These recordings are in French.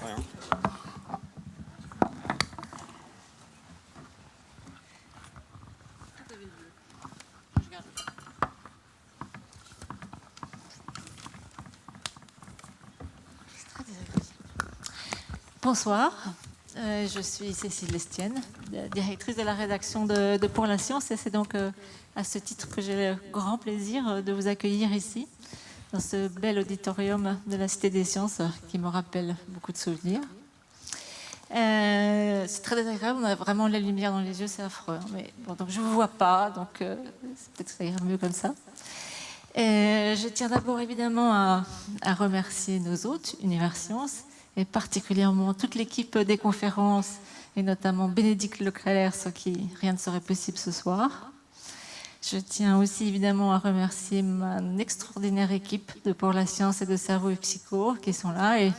Rien. Bonsoir, je suis Cécile Lestienne, directrice de la rédaction de Pour la Science, et c'est donc à ce titre que j'ai le grand plaisir de vous accueillir ici, dans ce bel auditorium de la Cité des Sciences qui me rappelle beaucoup de souvenirs. C'est très désagréable, on a vraiment la lumière dans les yeux, c'est affreux. Mais bon, donc je ne vous vois pas, donc peut-être que ça ira mieux comme ça. Je tiens d'abord évidemment à remercier nos hôtes, Univers Sciences, et particulièrement toute l'équipe des conférences, et notamment Bénédicte Leclerc, sans qui rien ne serait possible ce soir. Je tiens aussi évidemment à remercier mon extraordinaire équipe de Pour la Science et de Cerveau et Psycho qui sont là, et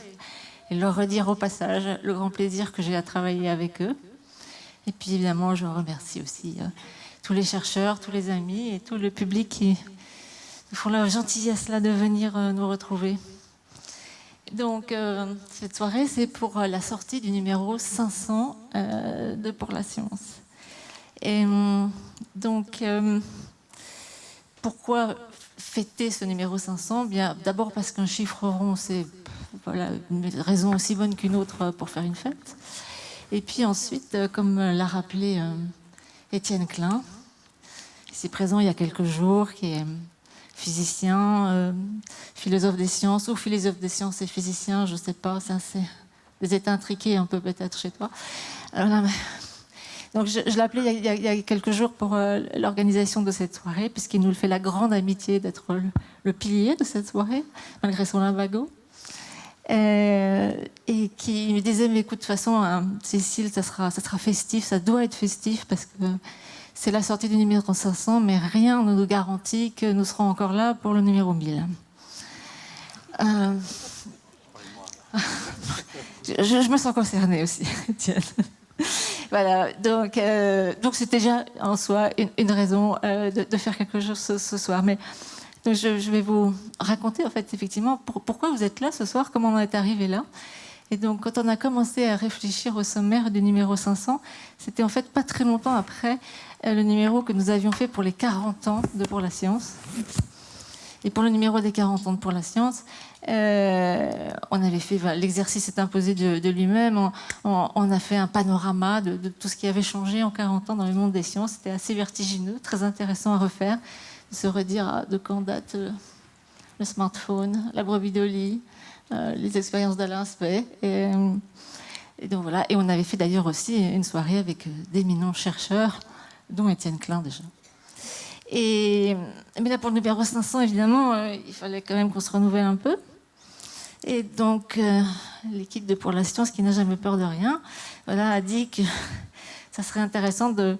leur redire au passage le grand plaisir que j'ai à travailler avec eux. Et puis évidemment, je remercie aussi tous les chercheurs, tous les amis et tout le public qui font la gentillesse là de venir nous retrouver. Donc, cette soirée, c'est pour la sortie du numéro 500 de Pour la Science. Et donc, pourquoi fêter ce numéro 500 ? Bien, d'abord parce qu'un chiffre rond, c'est voilà, une raison aussi bonne qu'une autre pour faire une fête. Et puis ensuite, comme l'a rappelé Étienne Klein, ici présent il y a quelques jours, qui est physicien, philosophe des sciences, ou philosophe des sciences et physicien, je ne sais pas, c'est assez des états intriqués un peu peut-être chez toi. Alors, là, donc je l'ai appelé il y a quelques jours pour l'organisation de cette soirée, puisqu'il nous fait la grande amitié d'être le pilier de cette soirée, malgré son lumbago. Et qui me disait, mais écoute, de toute façon, hein, Cécile, ça sera festif, ça doit être festif, parce que c'est la sortie du numéro 500, mais rien ne nous garantit que nous serons encore là pour le numéro 1000. Je me sens concernée aussi, Étienne. Voilà, donc c'est déjà en soi une raison de faire quelque chose ce soir. Mais donc je vais vous raconter, en fait, effectivement, pourquoi vous êtes là ce soir, comment on est arrivé là. Et donc, quand on a commencé à réfléchir au sommaire du numéro 500, c'était en fait pas très longtemps après le numéro que nous avions fait pour les 40 ans de Pour la Science. Et pour le numéro des 40 ans de Pour la Science, on avait fait, l'exercice s'est imposé de lui-même, on a fait un panorama de tout ce qui avait changé en 40 ans dans le monde des sciences. C'était assez vertigineux, très intéressant à refaire, de se redire de quand date le smartphone, la brebis de lit, les expériences d'Alain Spey. Et donc voilà. Et on avait fait d'ailleurs aussi une soirée avec d'éminents chercheurs, dont Étienne Klein déjà. Mais là, pour le numéro 500, évidemment, il fallait quand même qu'on se renouvelle un peu. Et donc, l'équipe de Pour la Science, qui n'a jamais peur de rien, voilà, a dit que ça serait intéressant de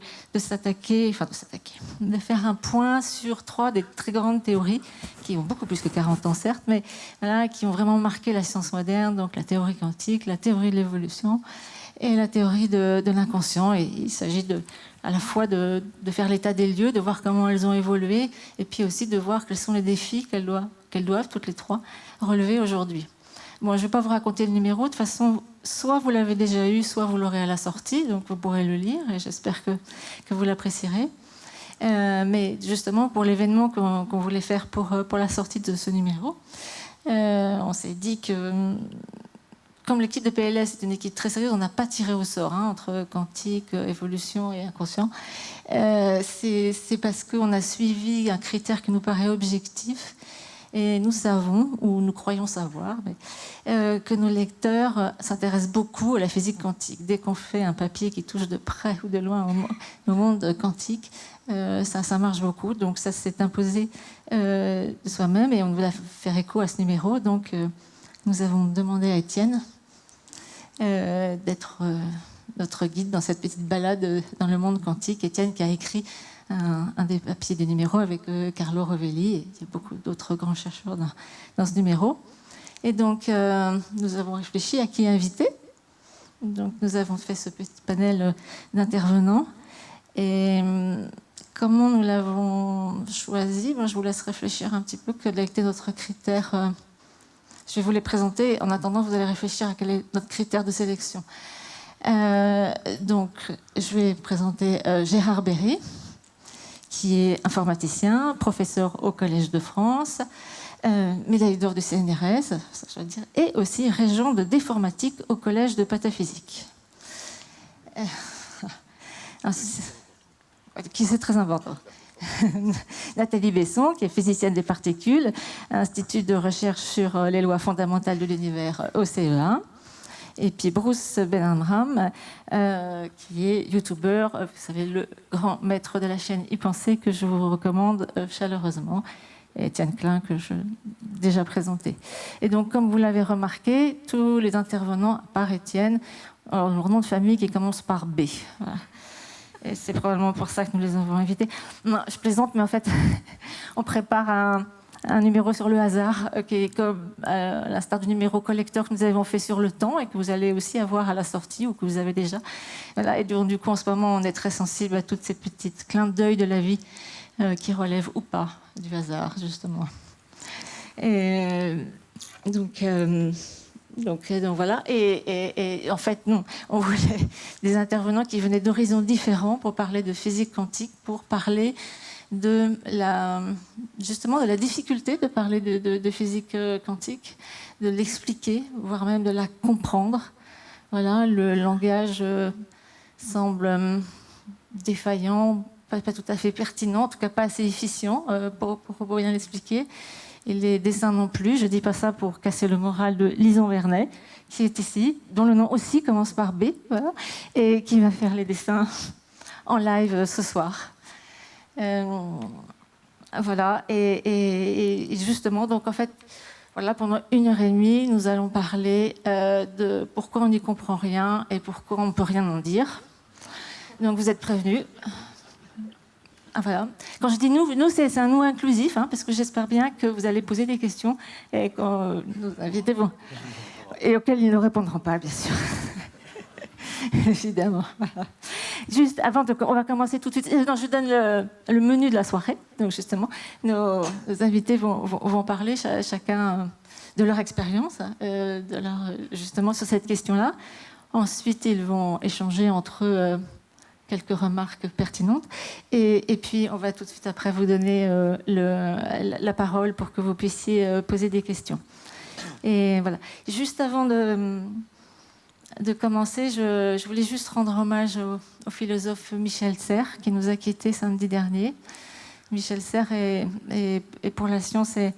faire un point sur 3 des très grandes théories, qui ont beaucoup plus que 40 ans, certes, mais voilà, qui ont vraiment marqué la science moderne, donc la théorie quantique, la théorie de l'évolution et la théorie de l'inconscient. Et il s'agit à la fois de faire l'état des lieux, de voir comment elles ont évolué, et puis aussi de voir quels sont les défis qu'elles doivent, toutes les 3, relever aujourd'hui. Bon, je ne vais pas vous raconter le numéro. De toute façon, soit vous l'avez déjà eu, soit vous l'aurez à la sortie, donc vous pourrez le lire, et j'espère que vous l'apprécierez. Mais justement, pour l'événement qu'on voulait faire pour la sortie de ce numéro, on s'est dit que, comme l'équipe de PLS est une équipe très sérieuse, on n'a pas tiré au sort entre quantique, évolution et inconscient. C'est parce qu'on a suivi un critère qui nous paraît objectif. Et nous savons, ou nous croyons savoir, que nos lecteurs s'intéressent beaucoup à la physique quantique. Dès qu'on fait un papier qui touche de près ou de loin au monde quantique, ça marche beaucoup. Donc ça s'est imposé de soi-même, et on voulait faire écho à ce numéro. Donc nous avons demandé à Étienne d'être notre guide dans cette petite balade dans le monde quantique. Étienne qui a écrit un des papiers du numéro avec Carlo Rovelli, et il y a beaucoup d'autres grands chercheurs dans ce numéro. Et donc, nous avons réfléchi à qui inviter. Donc, nous avons fait ce petit panel d'intervenants. Et comment nous l'avons choisi ? Je vous laisse réfléchir un petit peu. Quel a été notre critère Je vais vous les présenter. En attendant, vous allez réfléchir à quel est notre critère de sélection. Donc, je vais présenter Gérard Berry, qui est informaticien, professeur au Collège de France, médaille d'or du CNRS, ça je veux dire, et aussi régent de déformatique au Collège de pataphysique. Qui c'est très important. Nathalie Besson, qui est physicienne des particules, institut de recherche sur les lois fondamentales de l'univers au CEA. Et puis Bruce Ben-Amram, qui est youtubeur, vous savez, le grand maître de la chaîne Y Penser, que je vous recommande chaleureusement. Et Étienne Klein, que je déjà présenté. Et donc, comme vous l'avez remarqué, tous les intervenants, à part Étienne, ont leur nom de famille qui commence par B. Voilà. Et c'est probablement pour ça que nous les avons invités. Non, je plaisante, mais en fait, on prépare un numéro sur le hasard, qui est comme à l'instar du numéro collecteur que nous avons fait sur le temps et que vous allez aussi avoir à la sortie ou que vous avez déjà. Voilà. Et donc, du coup, en ce moment, on est très sensible à toutes ces petites clins d'œil de la vie qui relèvent ou pas du hasard, justement. Et donc voilà. Et en fait, non, on voulait des intervenants qui venaient d'horizons différents pour parler de physique quantique, pour parler justement de la difficulté de parler de physique quantique, de l'expliquer, voire même de la comprendre. Voilà, le langage semble défaillant, pas tout à fait pertinent, en tout cas pas assez efficient pour bien l'expliquer. Et les dessins non plus. Je ne dis pas ça pour casser le moral de Lison Vernet, qui est ici, dont le nom aussi commence par B, voilà, et qui va faire les dessins en live ce soir. Voilà, et justement, donc en fait, voilà, pendant 1h30, nous allons parler de pourquoi on n'y comprend rien et pourquoi on ne peut rien en dire. Donc vous êtes prévenus. Ah, voilà. Quand je dis nous c'est un nous inclusif, parce que j'espère bien que vous allez poser des questions et que nos invités vont... et auxquelles ils ne répondront pas, bien sûr. Évidemment. Voilà. Juste avant, on va commencer tout de suite. Non, je donne le menu de la soirée. Donc justement, nos invités vont parler chacun de leur expérience, justement sur cette question-là. Ensuite, ils vont échanger entre eux quelques remarques pertinentes. Et puis, on va tout de suite après vous donner la parole pour que vous puissiez poser des questions. Et voilà. Juste avant de commencer, je voulais juste rendre hommage au philosophe Michel Serres, qui nous a quittés samedi dernier. Michel Serres est pour la science, et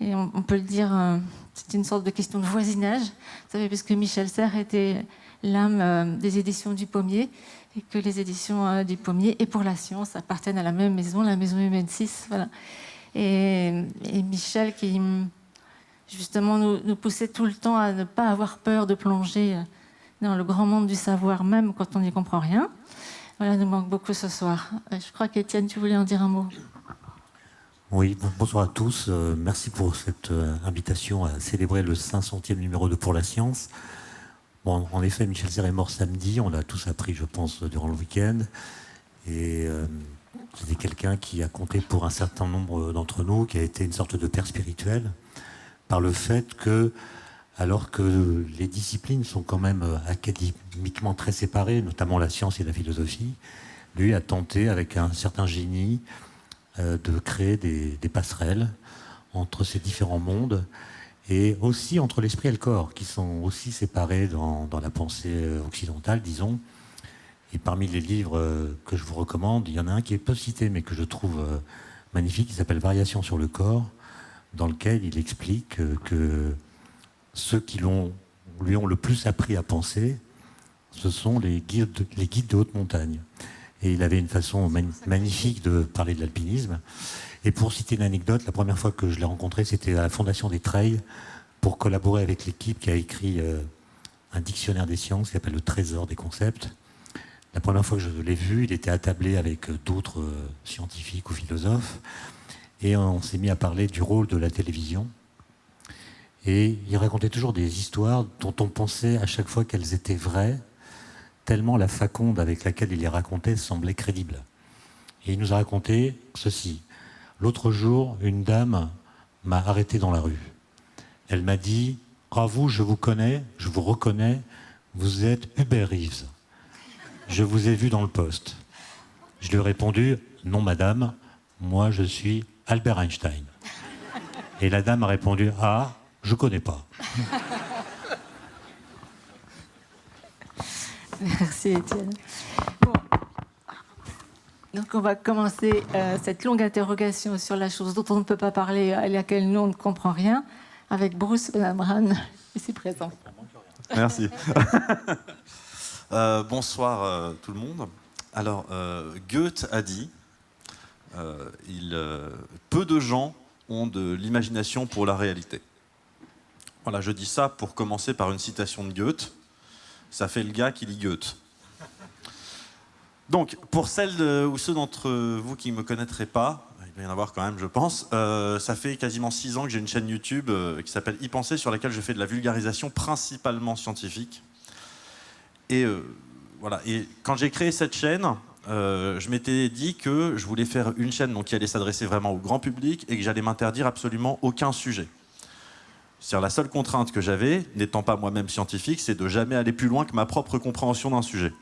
on peut le dire, c'est une sorte de question de voisinage. Vous savez, parce que Michel Serres était l'âme des éditions du Pommier, et que les éditions du Pommier et pour la science appartiennent à la même maison, la maison Humaine 6. Voilà. Et Michel, qui justement nous poussait tout le temps à ne pas avoir peur de plonger dans le grand monde du savoir, même quand on n'y comprend rien. Voilà, nous manque beaucoup ce soir. Je crois qu'Étienne, tu voulais en dire un mot. Oui, bonsoir à tous. Merci pour cette invitation à célébrer le 500e numéro de Pour la Science. Bon, en effet, Michel Serres est mort samedi. On l'a tous appris, je pense, durant le week-end. Et c'était quelqu'un qui a compté pour un certain nombre d'entre nous, qui a été une sorte de père spirituel, par le fait que, alors que les disciplines sont quand même académiquement très séparées, notamment la science et la philosophie, lui a tenté, avec un certain génie, de créer des passerelles entre ces différents mondes, et aussi entre l'esprit et le corps, qui sont aussi séparés dans la pensée occidentale, disons. Et parmi les livres que je vous recommande, il y en a un qui est peu cité, mais que je trouve magnifique, qui s'appelle « Variations sur le corps », dans lequel il explique que ceux qui lui ont le plus appris à penser, ce sont les guides de haute montagne. Et il avait une façon magnifique de parler de l'alpinisme. Et pour citer une anecdote, la première fois que je l'ai rencontré, c'était à la Fondation des Treilles, pour collaborer avec l'équipe qui a écrit un dictionnaire des sciences qui s'appelle le Trésor des concepts. La première fois que je l'ai vu, il était attablé avec d'autres scientifiques ou philosophes, et on s'est mis à parler du rôle de la télévision. Et il racontait toujours des histoires dont on pensait à chaque fois qu'elles étaient vraies, tellement la faconde avec laquelle il les racontait semblait crédible. Et il nous a raconté ceci. L'autre jour, une dame m'a arrêté dans la rue. Elle m'a dit « Ah, vous, je vous connais, je vous reconnais, vous êtes Hubert Reeves. Je vous ai vu dans le poste. » Je lui ai répondu « Non, madame, moi, je suis Albert Einstein. » Et la dame a répondu « Ah, je connais pas. » Merci Étienne. Bon. Donc on va commencer cette longue interrogation sur la chose dont on ne peut pas parler, à laquelle nous on ne comprend rien, avec Bruce Benamran, ici présent. Merci. Bonsoir tout le monde. Alors, Goethe a dit peu de gens ont de l'imagination pour la réalité. Voilà, je dis ça pour commencer par une citation de Goethe. Ça fait le gars qui lit Goethe. Donc, pour celles ou ceux d'entre vous qui ne me connaîtraient pas, il va y en avoir quand même, je pense, ça fait quasiment 6 ans que j'ai une chaîne YouTube qui s'appelle Y penser, sur laquelle je fais de la vulgarisation principalement scientifique. Et voilà. Et quand j'ai créé cette chaîne, je m'étais dit que je voulais faire une chaîne donc, qui allait s'adresser vraiment au grand public et que j'allais m'interdire absolument aucun sujet. C'est-à-dire la seule contrainte que j'avais, n'étant pas moi-même scientifique, c'est de jamais aller plus loin que ma propre compréhension d'un sujet.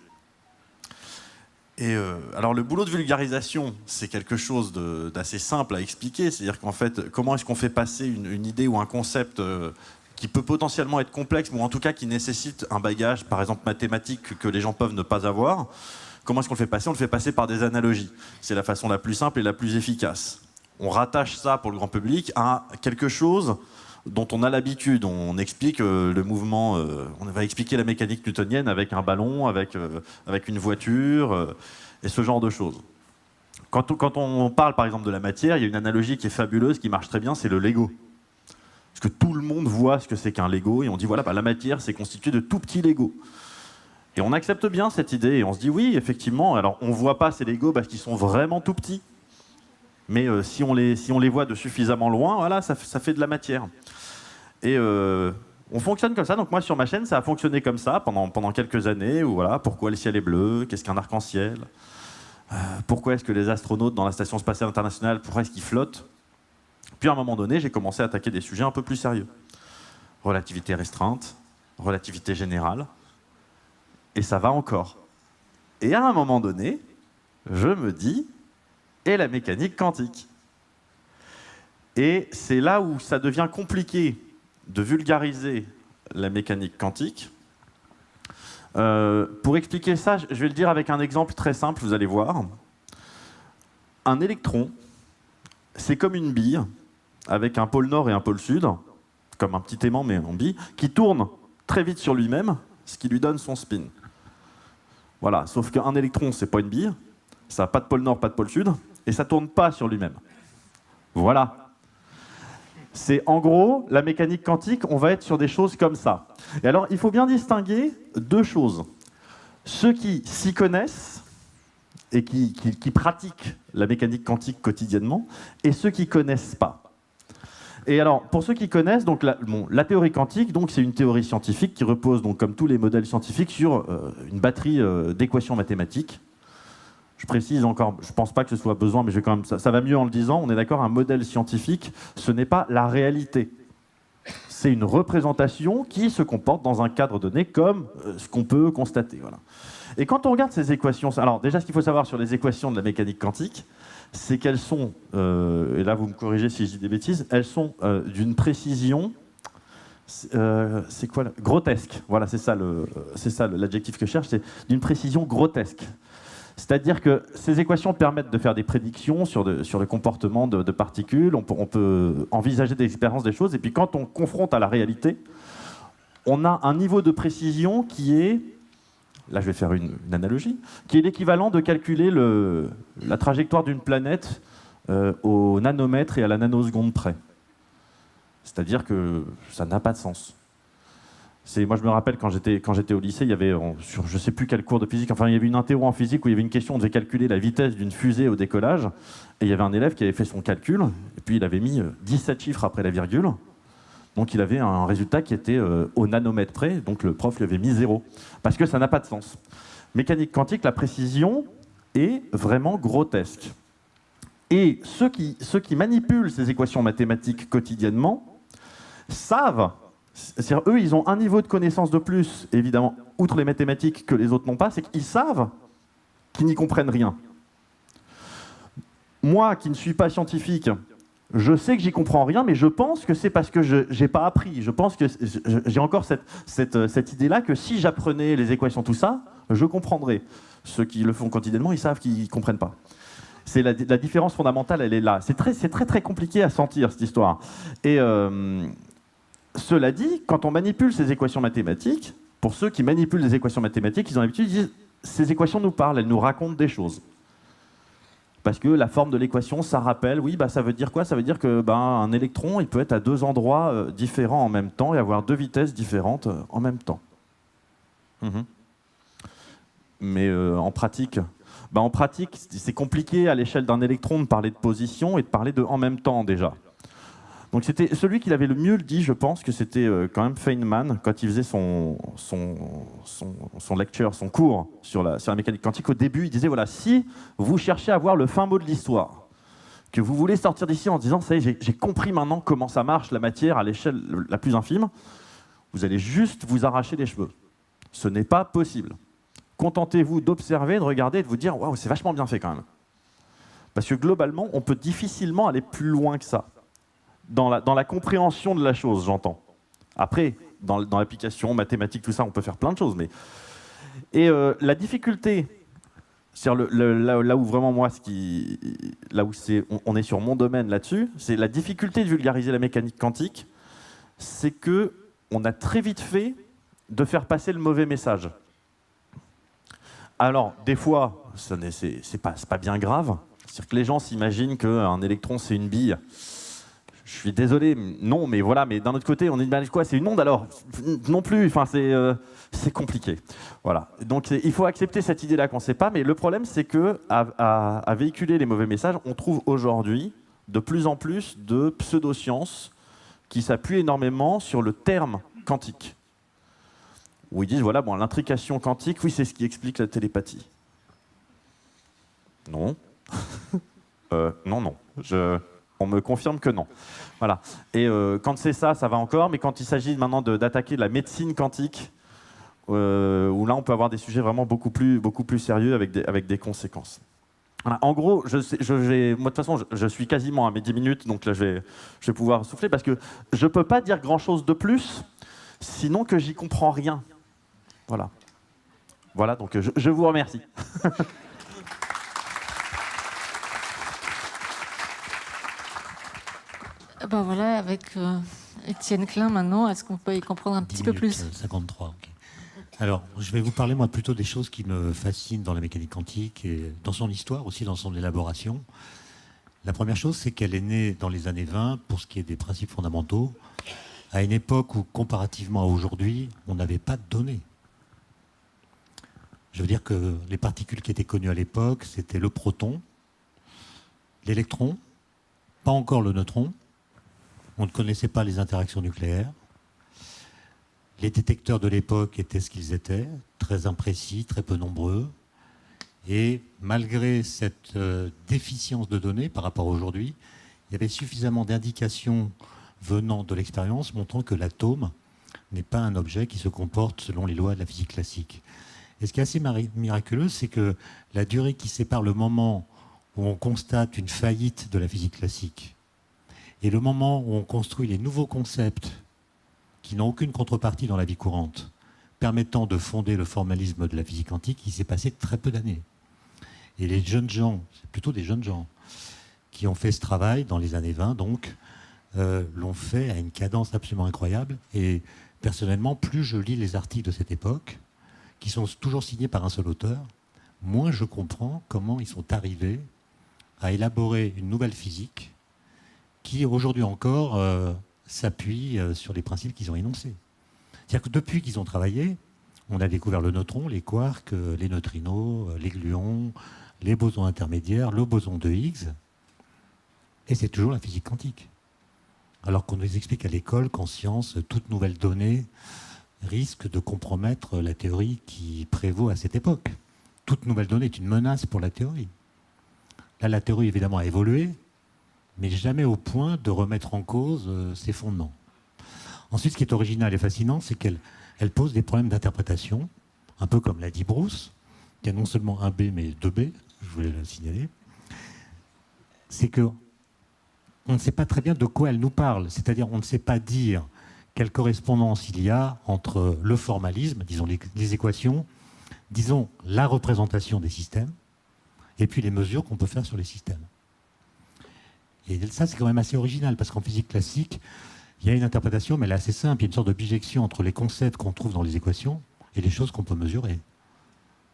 Et alors le boulot de vulgarisation, c'est quelque chose d'assez simple à expliquer. C'est-à-dire qu'en fait, comment est-ce qu'on fait passer une idée ou un concept qui peut potentiellement être complexe, ou en tout cas qui nécessite un bagage, par exemple mathématique, que les gens peuvent ne pas avoir. Comment est-ce qu'on le fait passer ? On le fait passer par des analogies. C'est la façon la plus simple et la plus efficace. On rattache ça pour le grand public à quelque chose dont on a l'habitude. On explique le mouvement, on va expliquer la mécanique newtonienne avec un ballon, avec une voiture, et ce genre de choses. Quand on parle par exemple de la matière, il y a une analogie qui est fabuleuse, qui marche très bien, c'est le Lego. Parce que tout le monde voit ce que c'est qu'un Lego, et on dit voilà, la matière c'est constitué de tout petits Lego. Et on accepte bien cette idée, et on se dit oui, effectivement, alors on ne voit pas ces Legos parce qu'ils sont vraiment tout petits. Mais si on les voit de suffisamment loin, voilà, ça fait de la matière. Et on fonctionne comme ça. Donc moi, sur ma chaîne, ça a fonctionné comme ça pendant quelques années. Où, voilà, pourquoi le ciel est bleu ? Qu'est-ce qu'un arc-en-ciel ? Pourquoi est-ce que les astronautes dans la Station spatiale internationale, pourquoi est-ce qu'ils flottent ? Puis à un moment donné, j'ai commencé à attaquer des sujets un peu plus sérieux. Relativité restreinte, relativité générale. Et ça va encore. Et à un moment donné, je me dis... et la mécanique quantique. Et c'est là où ça devient compliqué de vulgariser la mécanique quantique. Pour expliquer ça, je vais le dire avec un exemple très simple, vous allez voir. Un électron, c'est comme une bille, avec un pôle nord et un pôle sud, comme un petit aimant mais en bille, qui tourne très vite sur lui-même, ce qui lui donne son spin. Voilà, sauf qu'un électron, c'est pas une bille, ça n'a pas de pôle nord, pas de pôle sud, et ça ne tourne pas sur lui-même. Voilà. C'est en gros, la mécanique quantique, on va être sur des choses comme ça. Et alors, il faut bien distinguer deux choses. Ceux qui s'y connaissent et qui pratiquent la mécanique quantique quotidiennement, et ceux qui ne connaissent pas. Et alors, pour ceux qui connaissent, donc la théorie quantique, donc, c'est une théorie scientifique qui repose, donc, comme tous les modèles scientifiques, sur une batterie d'équations mathématiques. Je précise encore, je ne pense pas que ce soit besoin, mais je vais quand même, ça va mieux en le disant, on est d'accord, un modèle scientifique, ce n'est pas la réalité. C'est une représentation qui se comporte dans un cadre donné comme ce qu'on peut constater. Voilà. Et quand on regarde ces équations, alors déjà ce qu'il faut savoir sur les équations de la mécanique quantique, c'est qu'elles sont, et là vous me corrigez si je dis des bêtises, elles sont d'une précision, c'est quoi grotesque. Voilà, c'est ça l'adjectif que je cherche, c'est d'une précision grotesque. C'est-à-dire que ces équations permettent de faire des prédictions sur le comportement de particules, on peut envisager des expériences des choses, et puis quand on confronte à la réalité, on a un niveau de précision qui est, là je vais faire une analogie, qui est l'équivalent de calculer la trajectoire d'une planète au nanomètre et à la nanoseconde près. C'est-à-dire que ça n'a pas de sens. Moi, je me rappelle quand j'étais au lycée, il y avait, sur je ne sais plus quel cours de physique, enfin, il y avait une interro en physique où il y avait une question, on devait calculer la vitesse d'une fusée au décollage, et il y avait un élève qui avait fait son calcul, et puis il avait mis 17 chiffres après la virgule, donc il avait un résultat qui était au nanomètre près, donc le prof lui avait mis 0, parce que ça n'a pas de sens. Mécanique quantique, la précision est vraiment grotesque. Et ceux qui manipulent ces équations mathématiques quotidiennement, savent, c'est-à-dire eux, ils ont un niveau de connaissance de plus, évidemment, outre les mathématiques que les autres n'ont pas, c'est qu'ils savent qu'ils n'y comprennent rien. Moi, qui ne suis pas scientifique, je sais que j'y comprends rien, mais je pense que c'est parce que je n'ai pas appris. Je pense que j'ai encore cette idée-là que si j'apprenais les équations, tout ça, je comprendrais. Ceux qui le font quotidiennement, ils savent qu'ils ne comprennent pas. C'est la différence fondamentale, elle est là. C'est très compliqué à sentir, cette histoire. Et cela dit, quand on manipule ces équations mathématiques, pour ceux qui manipulent les équations mathématiques, ils ont l'habitude de dire ces équations nous parlent, elles nous racontent des choses. Parce que la forme de l'équation, ça rappelle, oui, ça veut dire quoi? Ça veut dire que un électron, il peut être à deux endroits différents en même temps et avoir deux vitesses différentes en même temps. Mais en pratique, c'est compliqué à l'échelle d'un électron de parler de position et de parler de en même temps déjà. Donc c'était celui qui l'avait le mieux dit, je pense, que c'était quand même Feynman, quand il faisait son lecture, son cours sur la mécanique quantique. Au début, il disait, voilà, si vous cherchez à voir le fin mot de l'histoire, que vous voulez sortir d'ici en disant, ça y est, j'ai compris maintenant comment ça marche, la matière à l'échelle la plus infime, vous allez juste vous arracher les cheveux. Ce n'est pas possible. Contentez-vous d'observer, de regarder et de vous dire, waouh, c'est vachement bien fait quand même. Parce que globalement, on peut difficilement aller plus loin que ça. Dans la compréhension de la chose, j'entends. Après, dans l'application, mathématiques, tout ça, on peut faire plein de choses. Et la difficulté, c'est-à-dire là où vraiment moi, on est sur mon domaine là-dessus, c'est la difficulté de vulgariser la mécanique quantique, c'est qu'on a très vite fait de faire passer le mauvais message. Alors, des fois, c'est pas bien grave. C'est-à-dire que les gens s'imaginent qu'un électron, c'est une bille. Je suis désolé, non, mais voilà, mais d'un autre côté, on imagine quoi? C'est une onde alors? Non plus, enfin, c'est compliqué. Voilà. Donc il faut accepter cette idée-là qu'on ne sait pas, mais le problème, c'est qu'à véhiculer les mauvais messages, on trouve aujourd'hui de plus en plus de pseudosciences qui s'appuient énormément sur le terme quantique. Où ils disent, voilà, bon, l'intrication quantique, oui, c'est ce qui explique la télépathie. Non. Non. On me confirme que non. Voilà. Et quand c'est ça, ça va encore, mais quand il s'agit maintenant d'attaquer la médecine quantique, où là, on peut avoir des sujets vraiment beaucoup plus sérieux avec des conséquences. Voilà. En gros, moi, de toute façon, je suis quasiment à mes 10 minutes, donc là, je vais pouvoir souffler, parce que je ne peux pas dire grand-chose de plus, sinon que j'y comprends rien. Voilà. Voilà, donc je vous remercie. Voilà, avec Étienne Klein maintenant, est-ce qu'on peut y comprendre un petit peu plus? 53, ok. Alors, je vais vous parler moi plutôt des choses qui me fascinent dans la mécanique quantique et dans son histoire, aussi dans son élaboration. La première chose, c'est qu'elle est née dans les années 20, pour ce qui est des principes fondamentaux, à une époque où, comparativement à aujourd'hui, on n'avait pas de données. Je veux dire que les particules qui étaient connues à l'époque, c'était le proton, l'électron, pas encore le neutron. On ne connaissait pas les interactions nucléaires. Les détecteurs de l'époque étaient ce qu'ils étaient, très imprécis, très peu nombreux. Et malgré cette déficience de données par rapport à aujourd'hui, il y avait suffisamment d'indications venant de l'expérience montrant que l'atome n'est pas un objet qui se comporte selon les lois de la physique classique. Et ce qui est assez miraculeux, c'est que la durée qui sépare le moment où on constate une faillite de la physique classique et le moment où on construit les nouveaux concepts qui n'ont aucune contrepartie dans la vie courante, permettant de fonder le formalisme de la physique quantique, il s'est passé très peu d'années. Et les jeunes gens, c'est plutôt des jeunes gens, qui ont fait ce travail dans les années 20, donc, l'ont fait à une cadence absolument incroyable. Et personnellement, plus je lis les articles de cette époque, qui sont toujours signés par un seul auteur, moins je comprends comment ils sont arrivés à élaborer une nouvelle physique qui, aujourd'hui encore, s'appuie sur les principes qu'ils ont énoncés. C'est-à-dire que depuis qu'ils ont travaillé, on a découvert le neutron, les quarks, les neutrinos, les gluons, les bosons intermédiaires, le boson de Higgs, et c'est toujours la physique quantique. Alors qu'on nous explique à l'école qu'en science, toute nouvelle donnée risque de compromettre la théorie qui prévaut à cette époque. Toute nouvelle donnée est une menace pour la théorie. Là, la théorie, évidemment, a évolué, mais jamais au point de remettre en cause ses fondements. Ensuite, ce qui est original et fascinant, c'est qu'elle pose des problèmes d'interprétation, un peu comme l'a dit Bruce, qui a non seulement un B, mais deux B, je voulais le signaler. C'est que on ne sait pas très bien de quoi elle nous parle, c'est-à-dire on ne sait pas dire quelle correspondance il y a entre le formalisme, disons les équations, disons la représentation des systèmes, et puis les mesures qu'on peut faire sur les systèmes. Et ça, c'est quand même assez original, parce qu'en physique classique, il y a une interprétation, mais elle est assez simple. Il y a une sorte de bijection entre les concepts qu'on trouve dans les équations et les choses qu'on peut mesurer.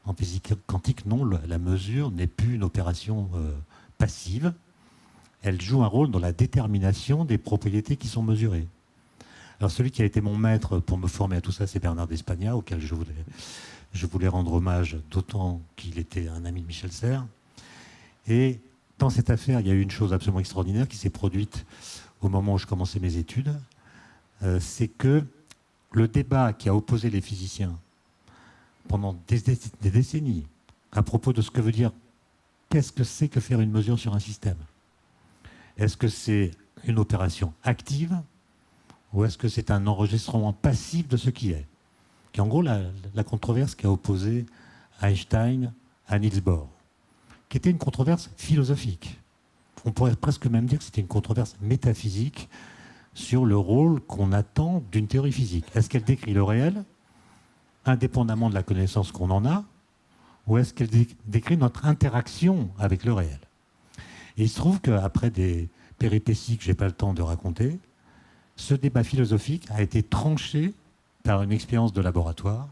En physique quantique, non, la mesure n'est plus une opération passive. Elle joue un rôle dans la détermination des propriétés qui sont mesurées. Alors celui qui a été mon maître pour me former à tout ça, c'est Bernard d'Espagna, auquel je voulais rendre hommage, d'autant qu'il était un ami de Michel Serres. Et dans cette affaire, il y a eu une chose absolument extraordinaire qui s'est produite au moment où je commençais mes études. C'est que le débat qui a opposé les physiciens pendant des décennies à propos de ce que veut dire qu'est-ce que c'est que faire une mesure sur un système. Est-ce que c'est une opération active ou est-ce que c'est un enregistrement passif de ce qui est? Qui est en gros la controverse qui a opposé Einstein à Niels Bohr, qui était une controverse philosophique. On pourrait presque même dire que c'était une controverse métaphysique sur le rôle qu'on attend d'une théorie physique. Est-ce qu'elle décrit le réel, indépendamment de la connaissance qu'on en a, ou est-ce qu'elle décrit notre interaction avec le réel? Et il se trouve qu'après des péripéties que je n'ai pas le temps de raconter, ce débat philosophique a été tranché par une expérience de laboratoire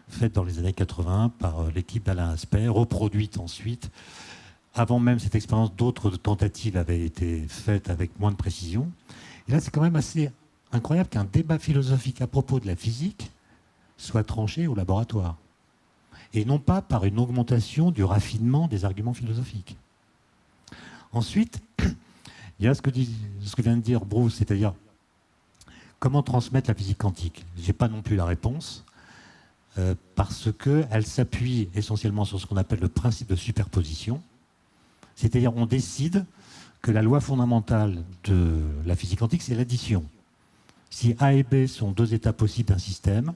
faite dans les années 80 par l'équipe d'Alain Aspect, reproduite ensuite. Avant même cette expérience, d'autres tentatives avaient été faites avec moins de précision. Et là, c'est quand même assez incroyable qu'un débat philosophique à propos de la physique soit tranché au laboratoire. Et non pas par une augmentation du raffinement des arguments philosophiques. Ensuite, il y a ce que vient de dire Bruce, c'est-à-dire comment transmettre la physique quantique. Je n'ai pas non plus la réponse, parce qu'elle s'appuie essentiellement sur ce qu'on appelle le principe de superposition. C'est-à-dire on décide que la loi fondamentale de la physique quantique, c'est l'addition. Si A et B sont deux états possibles d'un système,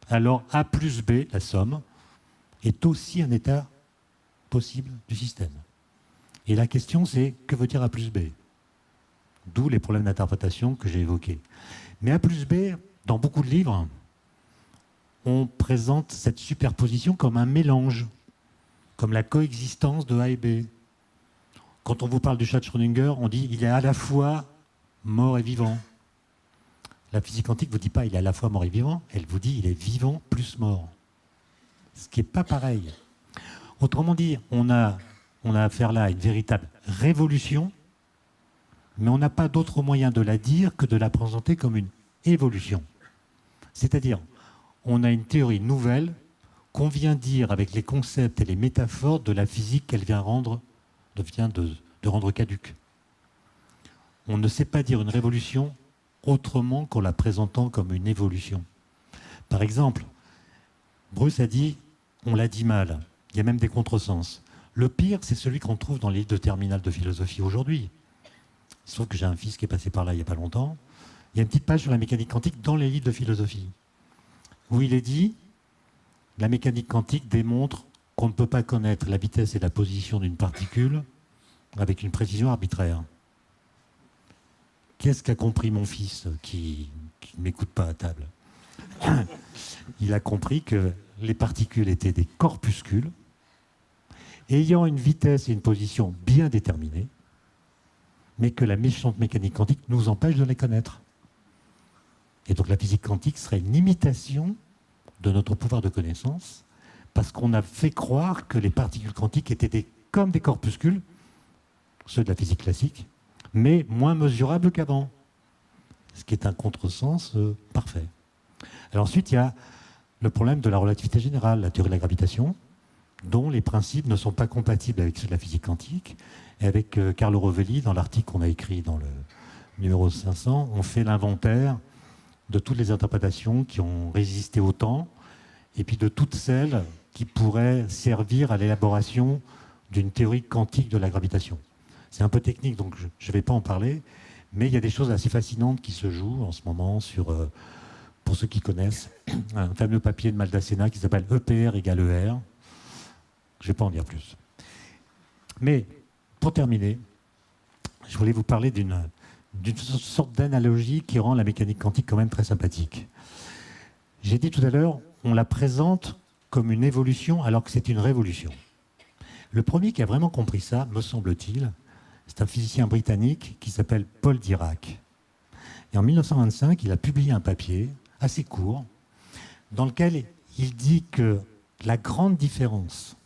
alors A plus B, la somme, est aussi un état possible du système. Et la question, c'est que veut dire A plus B? D'où les problèmes d'interprétation que j'ai évoqués. Mais A plus B, dans beaucoup de livres, on présente cette superposition comme un mélange, comme la coexistence de A et B. Quand on vous parle du chat de Schrödinger, on dit il est à la fois mort et vivant. La physique quantique ne vous dit pas il est à la fois mort et vivant, elle vous dit il est vivant plus mort. Ce qui n'est pas pareil. Autrement dit, on a affaire là à une véritable révolution, mais on n'a pas d'autre moyen de la dire que de la présenter comme une évolution. C'est-à-dire, on a une théorie nouvelle qu'on vient dire avec les concepts et les métaphores de la physique qu'elle vient de rendre caduque. On ne sait pas dire une révolution autrement qu'en la présentant comme une évolution. Par exemple, Bruce a dit, on l'a dit mal, il y a même des contresens. Le pire, c'est celui qu'on trouve dans les livres de terminale de philosophie aujourd'hui. Sauf que j'ai un fils qui est passé par là il n'y a pas longtemps. Il y a une petite page sur la mécanique quantique dans les livres de philosophie, où il est dit, la mécanique quantique démontre qu'on ne peut pas connaître la vitesse et la position d'une particule avec une précision arbitraire. Qu'est-ce qu'a compris mon fils qui ne m'écoute pas à table? Il a compris que les particules étaient des corpuscules ayant une vitesse et une position bien déterminées, mais que la méchante mécanique quantique nous empêche de les connaître. Et donc la physique quantique serait une imitation de notre pouvoir de connaissance, parce qu'on a fait croire que les particules quantiques étaient comme des corpuscules, ceux de la physique classique, mais moins mesurables qu'avant. Ce qui est un contresens parfait. Alors ensuite, il y a le problème de la relativité générale, la théorie de la gravitation, dont les principes ne sont pas compatibles avec ceux de la physique quantique. Et avec Carlo Rovelli, dans l'article qu'on a écrit dans le numéro 500, on fait l'inventaire de toutes les interprétations qui ont résisté au temps, et puis de toutes celles qui pourraient servir à l'élaboration d'une théorie quantique de la gravitation. C'est un peu technique, donc je ne vais pas en parler, Mais il y a des choses assez fascinantes qui se jouent en ce moment sur, pour ceux qui connaissent, un fameux papier de Maldacena qui s'appelle EPR égale ER. Je ne vais pas en dire plus. Mais pour terminer, je voulais vous parler d'une sorte d'analogie qui rend la mécanique quantique quand même très sympathique. J'ai dit tout à l'heure, on la présente comme une évolution alors que c'est une révolution. Le premier qui a vraiment compris ça, me semble-t-il, c'est un physicien britannique qui s'appelle Paul Dirac. Et en 1925, il a publié un papier assez court dans lequel il dit que la grande différence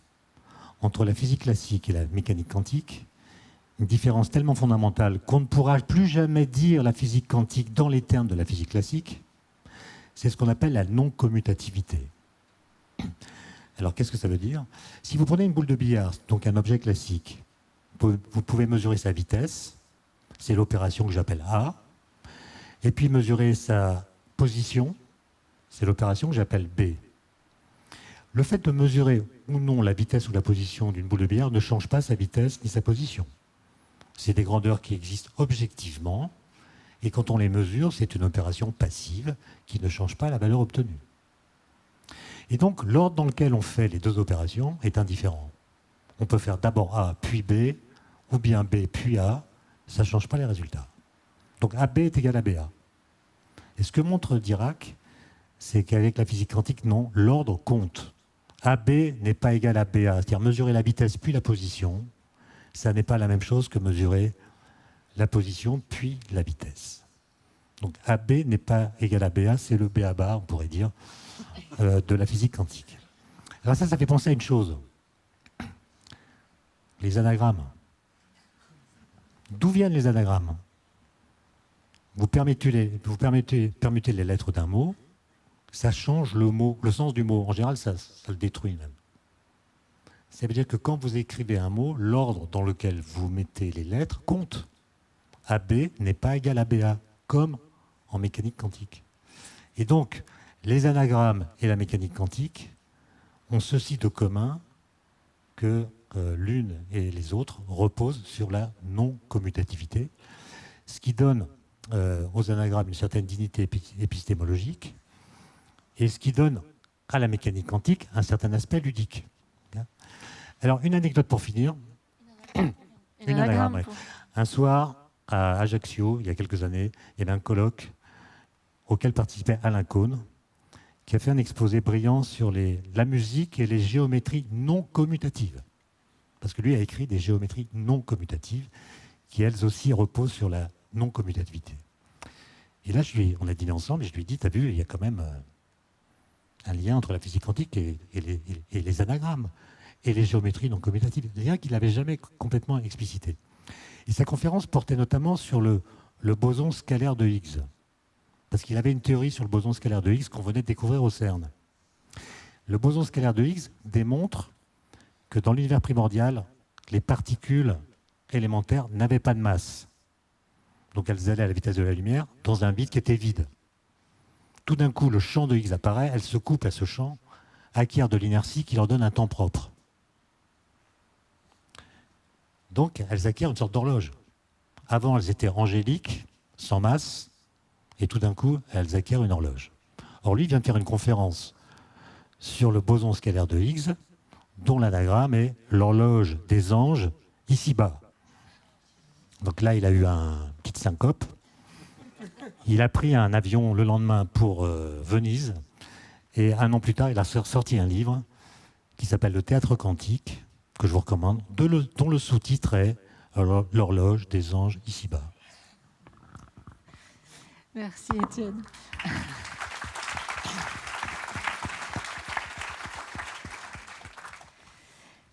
entre la physique classique et la mécanique quantique, une différence tellement fondamentale qu'on ne pourra plus jamais dire la physique quantique dans les termes de la physique classique, c'est ce qu'on appelle la non-commutativité. Alors qu'est-ce que ça veut dire? Si vous prenez une boule de billard, donc un objet classique, vous pouvez mesurer sa vitesse, c'est l'opération que j'appelle A, et puis mesurer sa position, c'est l'opération que j'appelle B. Le fait de mesurer ou non la vitesse ou la position d'une boule de billard ne change pas sa vitesse ni sa position. C'est des grandeurs qui existent objectivement, et quand on les mesure, c'est une opération passive qui ne change pas la valeur obtenue. Et donc, l'ordre dans lequel on fait les deux opérations est indifférent. On peut faire d'abord A puis B, ou bien B puis A, ça ne change pas les résultats. Donc AB est égal à BA. Et ce que montre Dirac, c'est qu'avec la physique quantique, non, l'ordre compte. AB n'est pas égal à BA, c'est-à-dire mesurer la vitesse puis la position, ça n'est pas la même chose que mesurer la position puis la vitesse. Donc AB n'est pas égal à BA, c'est le BA bar, on pourrait dire, de la physique quantique. Alors ça fait penser à une chose. Les anagrammes. D'où viennent les anagrammes? Vous permutez les lettres d'un mot, ça change le sens du mot. En général, ça le détruit même. Ça veut dire que quand vous écrivez un mot, l'ordre dans lequel vous mettez les lettres compte. AB n'est pas égal à BA, comme en mécanique quantique. Et donc, les anagrammes et la mécanique quantique ont ceci de commun que l'une et les autres reposent sur la non-commutativité, ce qui donne aux anagrammes une certaine dignité épistémologique et ce qui donne à la mécanique quantique un certain aspect ludique. Alors, une anecdote pour finir. Une anagramme, ouais. Un soir, à Ajaccio, il y a quelques années, il y avait un colloque auquel participait Alain Cohn, qui a fait un exposé brillant sur la musique et les géométries non commutatives. Parce que lui a écrit des géométries non commutatives qui, elles aussi, reposent sur la non-commutativité. Et là, on a dîné ensemble et je lui ai dit, t'as vu, il y a quand même un lien entre la physique quantique et les anagrammes et les géométries non commutatives. Lien qu'il n'avait jamais complètement explicité. Et sa conférence portait notamment sur le boson scalaire de Higgs. Parce qu'il avait une théorie sur le boson scalaire de Higgs qu'on venait de découvrir au CERN. Le boson scalaire de Higgs démontre que dans l'univers primordial, les particules élémentaires n'avaient pas de masse. Donc elles allaient à la vitesse de la lumière dans un vide qui était vide. Tout d'un coup, le champ de Higgs apparaît, elles se coupent à ce champ, acquièrent de l'inertie qui leur donne un temps propre. Donc elles acquièrent une sorte d'horloge. Avant, elles étaient angéliques, sans masse, et tout d'un coup, elles acquièrent une horloge. Or, lui vient de faire une conférence sur le boson scalaire de Higgs, dont l'anagramme est l'horloge des anges ici-bas. Donc là, il a eu une petite syncope. Il a pris un avion le lendemain pour Venise, et un an plus tard, il a sorti un livre qui s'appelle Le Théâtre quantique, que je vous recommande, dont le sous-titre est l'horloge des anges ici-bas. Merci Étienne.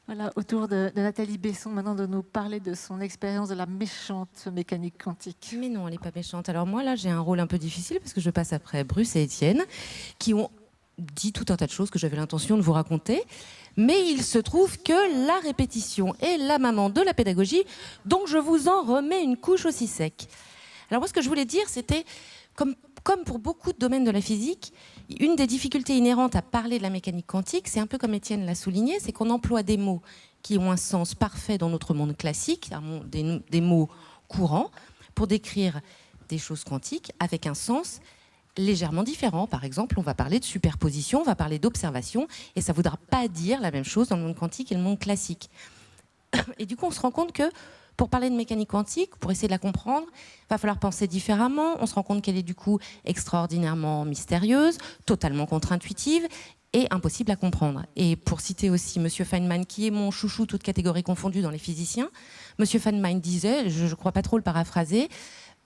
Voilà, autour de Nathalie Besson, maintenant de nous parler de son expérience de la méchante mécanique quantique. Mais non, elle n'est pas méchante. Alors moi, là, j'ai un rôle un peu difficile parce que je passe après Bruce et Étienne, qui ont dit tout un tas de choses que j'avais l'intention de vous raconter. Mais il se trouve que la répétition est la maman de la pédagogie, donc je vous en remets une couche aussi sec. Alors moi, ce que je voulais dire, c'était, comme pour beaucoup de domaines de la physique, une des difficultés inhérentes à parler de la mécanique quantique, c'est un peu comme Étienne l'a souligné, c'est qu'on emploie des mots qui ont un sens parfait dans notre monde classique, des mots courants, pour décrire des choses quantiques avec un sens légèrement différent. Par exemple, on va parler de superposition, on va parler d'observation, et ça ne voudra pas dire la même chose dans le monde quantique et le monde classique. Et du coup, on se rend compte que pour parler de mécanique quantique, pour essayer de la comprendre, il va falloir penser différemment. On se rend compte qu'elle est du coup extraordinairement mystérieuse, totalement contre-intuitive et impossible à comprendre. Et pour citer aussi M. Feynman, qui est mon chouchou, toute catégorie confondue dans les physiciens, M. Feynman disait, je ne crois pas trop le paraphraser,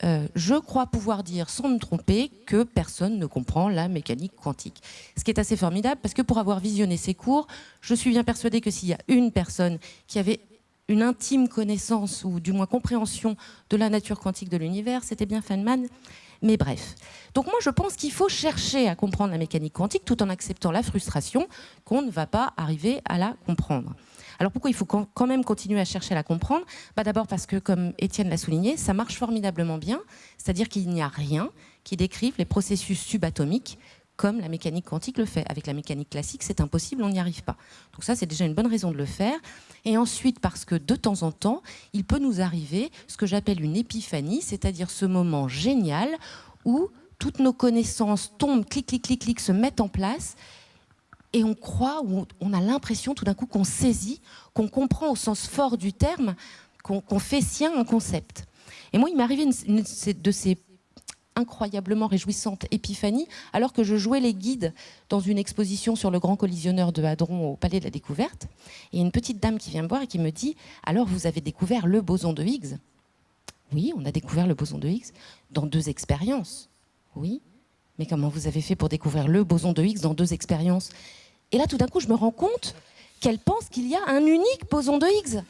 je crois pouvoir dire sans me tromper que personne ne comprend la mécanique quantique. Ce qui est assez formidable parce que pour avoir visionné ces cours, je suis bien persuadée que s'il y a une personne qui avait une intime connaissance ou du moins compréhension de la nature quantique de l'univers, c'était bien Feynman. Mais bref. Donc moi je pense qu'il faut chercher à comprendre la mécanique quantique tout en acceptant la frustration qu'on ne va pas arriver à la comprendre. Alors pourquoi il faut quand même continuer à chercher à la comprendre ? D'abord parce que, comme Étienne l'a souligné, ça marche formidablement bien, c'est-à-dire qu'il n'y a rien qui décrive les processus subatomiques comme la mécanique quantique le fait. Avec la mécanique classique, c'est impossible, on n'y arrive pas. Donc ça, c'est déjà une bonne raison de le faire. Et ensuite, parce que de temps en temps, il peut nous arriver ce que j'appelle une épiphanie, c'est-à-dire ce moment génial où toutes nos connaissances tombent, clic, clic, clic, clic, se mettent en place, et on croit, ou on a l'impression tout d'un coup qu'on saisit, qu'on comprend au sens fort du terme, qu'on fait sien un concept. Et moi, il m'est arrivé une de ces incroyablement réjouissante épiphanie alors que je jouais les guides dans une exposition sur le grand collisionneur de Hadron au Palais de la Découverte. Et une petite dame qui vient me voir et qui me dit « Alors, vous avez découvert le boson de Higgs ?» Oui, on a découvert le boson de Higgs dans 2 expériences. Oui, mais comment vous avez fait pour découvrir le boson de Higgs dans 2 expériences ? Et là, tout d'un coup, je me rends compte qu'elle pense qu'il y a un unique boson de Higgs.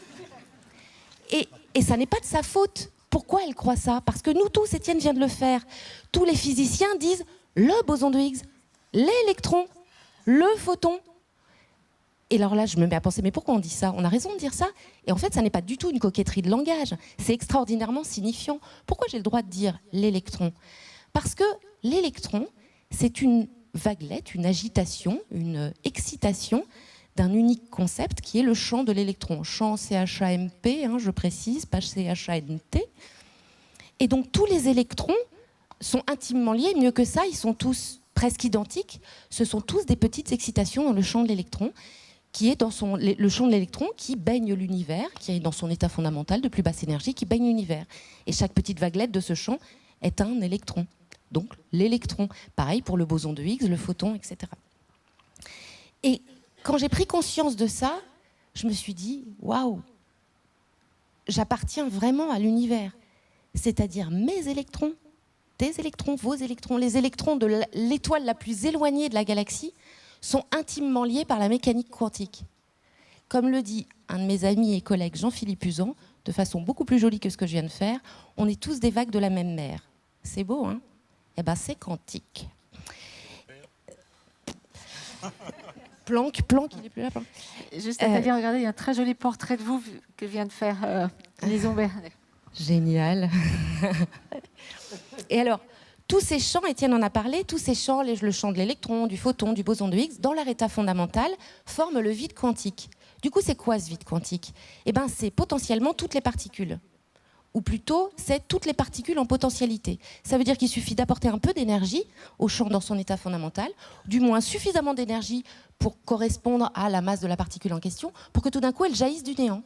Et ça n'est pas de sa faute. Pourquoi elle croit ça ? Parce que nous tous, Étienne vient de le faire, tous les physiciens disent le boson de Higgs, l'électron, le photon. Et alors là, je me mets à penser, mais pourquoi on dit ça ? On a raison de dire ça ? Et en fait, ça n'est pas du tout une coquetterie de langage. C'est extraordinairement signifiant. Pourquoi j'ai le droit de dire l'électron ? Parce que l'électron, c'est une vaguelette, une agitation, une excitation d'un unique concept qui est le champ de l'électron. Champ CHAMP, je précise, pas CHANT. Et donc tous les électrons sont intimement liés. Mieux que ça, ils sont tous presque identiques. Ce sont tous des petites excitations dans le champ de l'électron, qui est dans le champ de l'électron qui baigne l'univers, qui est dans son état fondamental de plus basse énergie, qui baigne l'univers. Et chaque petite vaguelette de ce champ est un électron. Donc l'électron. Pareil pour le boson de Higgs, le photon, etc. Et quand j'ai pris conscience de ça, je me suis dit, waouh, j'appartiens vraiment à l'univers. C'est-à-dire mes électrons, tes électrons, vos électrons, les électrons de l'étoile la plus éloignée de la galaxie sont intimement liés par la mécanique quantique. Comme le dit un de mes amis et collègues, Jean-Philippe Usan, de façon beaucoup plus jolie que ce que je viens de faire, on est tous des vagues de la même mer. C'est beau, hein ? Eh bien, c'est quantique. Planck, il n'est plus là, Planck. Juste à dire, regardez, il y a un très joli portrait de vous que vient de faire Lison Bernet. Génial. Et alors, tous ces champs, Étienne en a parlé, tous ces champs, le champ de l'électron, du photon, du boson de Higgs, dans leur état fondamental, forment le vide quantique. Du coup, c'est quoi ce vide quantique ? Eh bien, c'est potentiellement toutes les particules. Ou plutôt, c'est toutes les particules en potentialité. Ça veut dire qu'il suffit d'apporter un peu d'énergie au champ dans son état fondamental, du moins suffisamment d'énergie pour correspondre à la masse de la particule en question, pour que tout d'un coup, elle jaillisse du néant.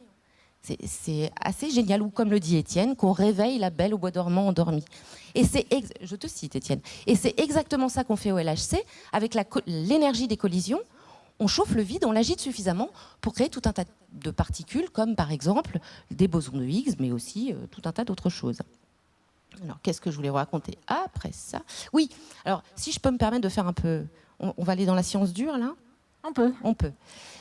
C'est assez génial, ou comme le dit Étienne, qu'on réveille la belle au bois dormant endormie. Et je te cite, Étienne. Et c'est exactement ça qu'on fait au LHC, avec l'énergie des collisions. On chauffe le vide, on l'agite suffisamment pour créer tout un tas de particules, comme par exemple des bosons de Higgs, mais aussi tout un tas d'autres choses. Alors, qu'est-ce que je voulais vous raconter après ça ? Oui, alors, si je peux me permettre de faire un peu... On va aller dans la science dure, là ? On peut. On peut.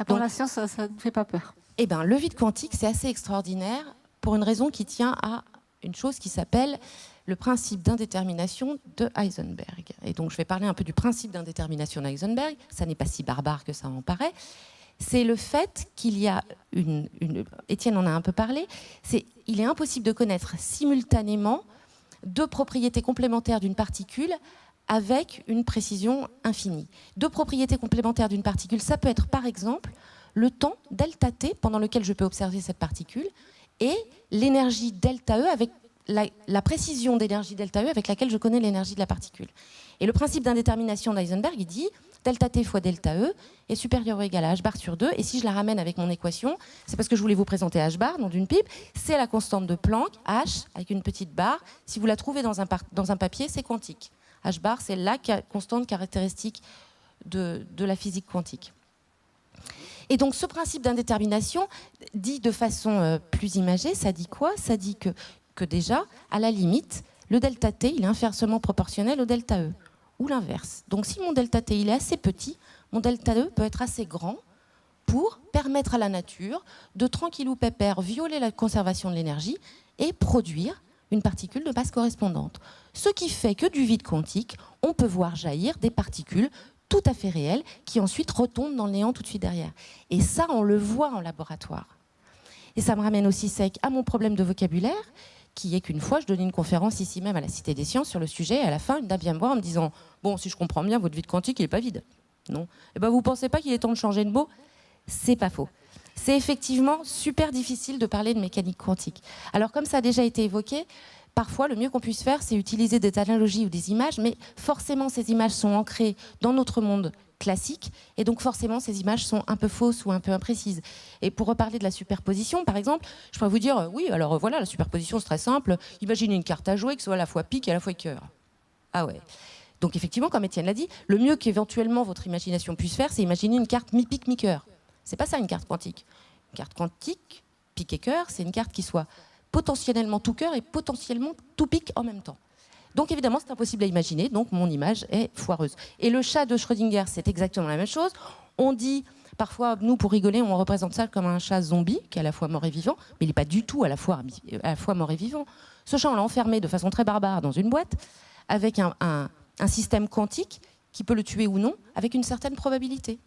Pour la science, ça ne fait pas peur. Eh bien, le vide quantique, c'est assez extraordinaire pour une raison qui tient à une chose qui s'appelle le principe d'indétermination de Heisenberg. Et donc, je vais parler un peu du principe d'indétermination d'Heisenberg. Ça n'est pas si barbare que ça en paraît. C'est le fait qu'il y a Étienne en a un peu parlé, il est impossible de connaître simultanément 2 propriétés complémentaires d'une particule avec une précision infinie. 2 propriétés complémentaires d'une particule, ça peut être par exemple le temps delta t pendant lequel je peux observer cette particule et l'énergie delta E avec la précision d'énergie delta E avec laquelle je connais l'énergie de la particule. Et le principe d'indétermination d'Heisenberg, il dit delta T fois delta E est supérieur ou égal à h bar sur 2. Et si je la ramène avec mon équation, c'est parce que je voulais vous présenter h bar, nom d'une pipe, c'est la constante de Planck, h, avec une petite barre. Si vous la trouvez dans un papier, c'est quantique. H bar, c'est la constante caractéristique de la physique quantique. Et donc ce principe d'indétermination, dit de façon plus imagée, ça dit quoi? Ça dit que déjà, à la limite, le delta T, il est inversement proportionnel au delta E, ou l'inverse. Donc si mon delta T, il est assez petit, mon delta E peut être assez grand pour permettre à la nature de tranquillou pépère violer la conservation de l'énergie et produire une particule de masse correspondante. Ce qui fait que du vide quantique, on peut voir jaillir des particules tout à fait réelles qui ensuite retombent dans le néant tout de suite derrière. Et ça, on le voit en laboratoire. Et ça me ramène aussi sec à mon problème de vocabulaire, qui est qu'une fois, je donnais une conférence ici même à la Cité des Sciences sur le sujet, et à la fin, une dame vient me voir en me disant « Bon, si je comprends bien, votre vide quantique, il n'est pas vide. » Non. Eh ben, vous ne pensez pas qu'il est temps de changer de mot? C'est pas faux. C'est effectivement super difficile de parler de mécanique quantique. Alors, comme ça a déjà été évoqué, parfois, le mieux qu'on puisse faire, c'est utiliser des analogies ou des images, mais forcément, ces images sont ancrées dans notre monde classique, et donc forcément, ces images sont un peu fausses ou un peu imprécises. Et pour reparler de la superposition, par exemple, je pourrais vous dire, oui, alors voilà, la superposition, c'est très simple. Imaginez une carte à jouer qui soit à la fois pique et à la fois cœur. Ah ouais. Donc effectivement, comme Étienne l'a dit, le mieux qu'éventuellement votre imagination puisse faire, c'est imaginer une carte mi-pique, mi-cœur. C'est pas ça, une carte quantique. Une carte quantique, pique et cœur, c'est une carte qui soit potentiellement tout cœur et potentiellement tout pique en même temps. Donc évidemment, c'est impossible à imaginer, donc mon image est foireuse. Et le chat de Schrödinger, c'est exactement la même chose. On dit, parfois, nous, pour rigoler, on représente ça comme un chat zombie, qui est à la fois mort et vivant, mais il n'est pas du tout à la fois mort et vivant. Ce chat, on l'a enfermé de façon très barbare dans une boîte, avec un système quantique qui peut le tuer ou non, avec une certaine probabilité.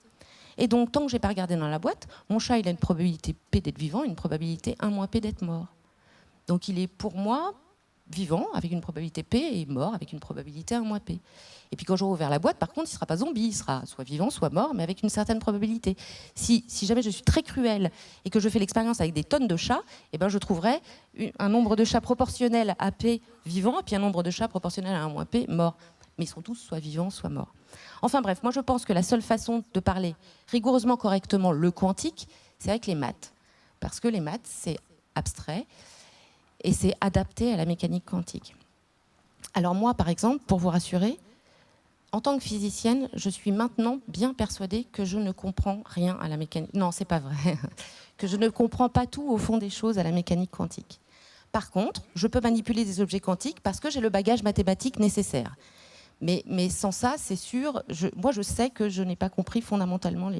Et donc, tant que je n'ai pas regardé dans la boîte, mon chat, il a une probabilité P d'être vivant, une probabilité 1 moins P d'être mort. Donc il est pour moi vivant avec une probabilité P et mort avec une probabilité 1 moins P. Et puis quand j'aurai ouvert la boîte, par contre, il ne sera pas zombie, il sera soit vivant, soit mort, mais avec une certaine probabilité. Si jamais je suis très cruelle et que je fais l'expérience avec des tonnes de chats, eh ben je trouverai un nombre de chats proportionnel à P vivant et puis un nombre de chats proportionnel à 1 moins P mort. Mais ils sont tous soit vivants, soit morts. Enfin bref, moi je pense que la seule façon de parler rigoureusement correctement le quantique, c'est avec les maths. Parce que les maths, c'est abstrait. Et c'est adapté à la mécanique quantique. Alors moi, par exemple, pour vous rassurer, en tant que physicienne, je suis maintenant bien persuadée que je ne comprends rien à la mécanique. Non, c'est pas vrai. Que je ne comprends pas tout au fond des choses à la mécanique quantique. Par contre, je peux manipuler des objets quantiques parce que j'ai le bagage mathématique nécessaire. Mais sans ça, c'est sûr, moi je sais que je n'ai pas compris fondamentalement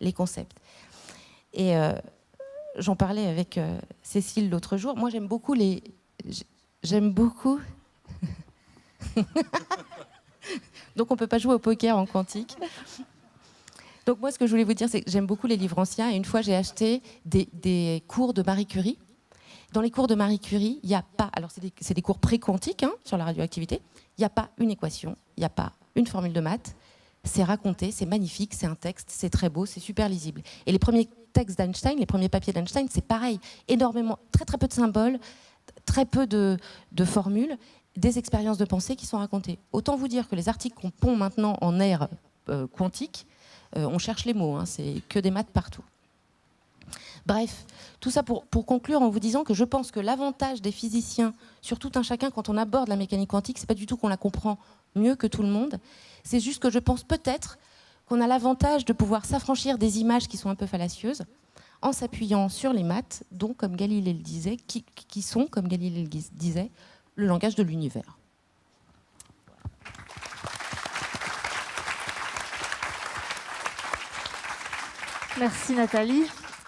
les concepts. Et j'en parlais avec Cécile l'autre jour. Moi, j'aime beaucoup J'aime beaucoup... Donc, on ne peut pas jouer au poker en quantique. Donc, moi, ce que je voulais vous dire, c'est que j'aime beaucoup les livres anciens. Et une fois, j'ai acheté des cours de Marie Curie. Dans les cours de Marie Curie, il n'y a pas... Alors, c'est des cours pré-quantiques sur la radioactivité. Il n'y a pas une équation, il n'y a pas une formule de maths. C'est raconté, c'est magnifique, c'est un texte, c'est très beau, c'est super lisible. Et les premiers textes d'Einstein, les premiers papiers d'Einstein, c'est pareil. Énormément, très peu de symboles, très peu de formules, des expériences de pensée qui sont racontées. Autant vous dire que les articles qu'on pond maintenant en ère quantique, on cherche les mots, c'est que des maths partout. Bref, tout ça pour conclure en vous disant que je pense que l'avantage des physiciens, sur tout un chacun, quand on aborde la mécanique quantique, c'est pas du tout qu'on la comprend mieux que tout le monde, c'est juste que je pense peut-être qu'on a l'avantage de pouvoir s'affranchir des images qui sont un peu fallacieuses en s'appuyant sur les maths, dont, comme Galilée le disait, qui sont, comme Galilée le disait, le langage de l'univers. Merci Nathalie.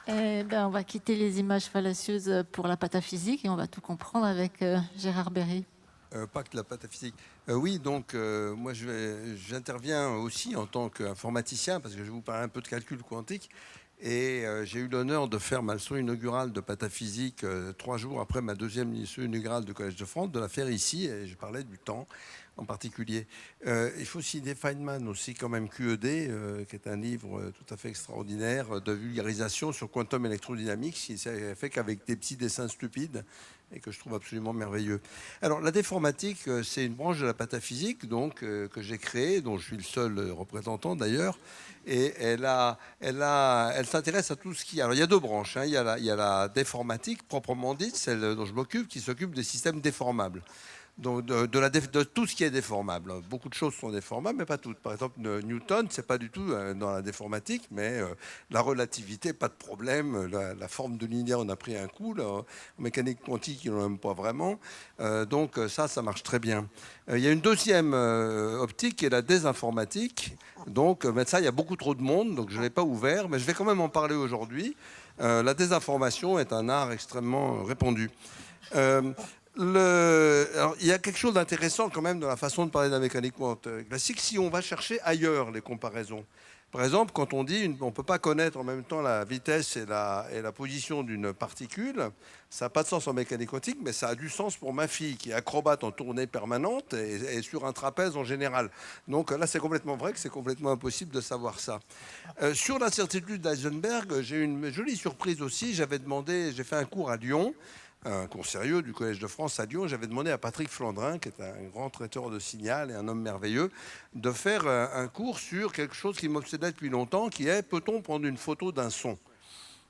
On va quitter les images fallacieuses pour la pataphysique et on va tout comprendre avec Gérard Berry. Pas que la pataphysique. Oui, donc moi j'interviens aussi en tant qu'informaticien parce que je vais vous parler un peu de calcul quantique. Et j'ai eu l'honneur de faire ma leçon inaugurale de pataphysique 3 jours après ma deuxième leçon inaugurale de Collège de France, de la faire ici, et je parlais du temps. en particulier. Il faut citer Feynman aussi, quand même, QED, qui est un livre tout à fait extraordinaire de vulgarisation sur quantum électrodynamique, qui s'est fait qu'avec des petits dessins stupides et que je trouve absolument merveilleux. Alors, la déformatique, c'est une branche de la pataphysique donc, que j'ai créée, dont je suis le seul représentant d'ailleurs. Et elle s'intéresse à tout ce qui... Alors, il y a deux branches. Hein. Il y a la déformatique, proprement dite, celle dont je m'occupe, qui s'occupe des systèmes déformables. Donc de tout ce qui est déformable. Beaucoup de choses sont déformables, mais pas toutes. Par exemple, Newton, c'est pas du tout dans la déformatique, mais la relativité, pas de problème. La forme de linéaire, on a pris un coup. Là, en mécanique quantique, ils n'en aiment pas vraiment. Donc ça marche très bien. Il y a une deuxième optique qui est la désinformatique. Donc, mais ça, il y a beaucoup trop de monde, donc je ne l'ai pas ouvert, mais je vais quand même en parler aujourd'hui. La désinformation est un art extrêmement répandu. Alors, il y a quelque chose d'intéressant quand même dans la façon de parler de la mécanique classique si on va chercher ailleurs les comparaisons. Par exemple, quand on dit on ne peut pas connaître en même temps la vitesse et la position d'une particule, ça n'a pas de sens en mécanique quantique, mais ça a du sens pour ma fille qui est acrobate en tournée permanente et sur un trapèze en général. Donc là, c'est complètement vrai que c'est complètement impossible de savoir ça. Sur l'incertitude d'Heisenberg, j'ai eu une jolie surprise aussi. J'ai fait un cours à Lyon, un cours sérieux du Collège de France à Lyon. J'avais demandé à Patrick Flandrin, qui est un grand traiteur de signal et un homme merveilleux, de faire un cours sur quelque chose qui m'obsédait depuis longtemps, qui est: peut-on prendre une photo d'un son?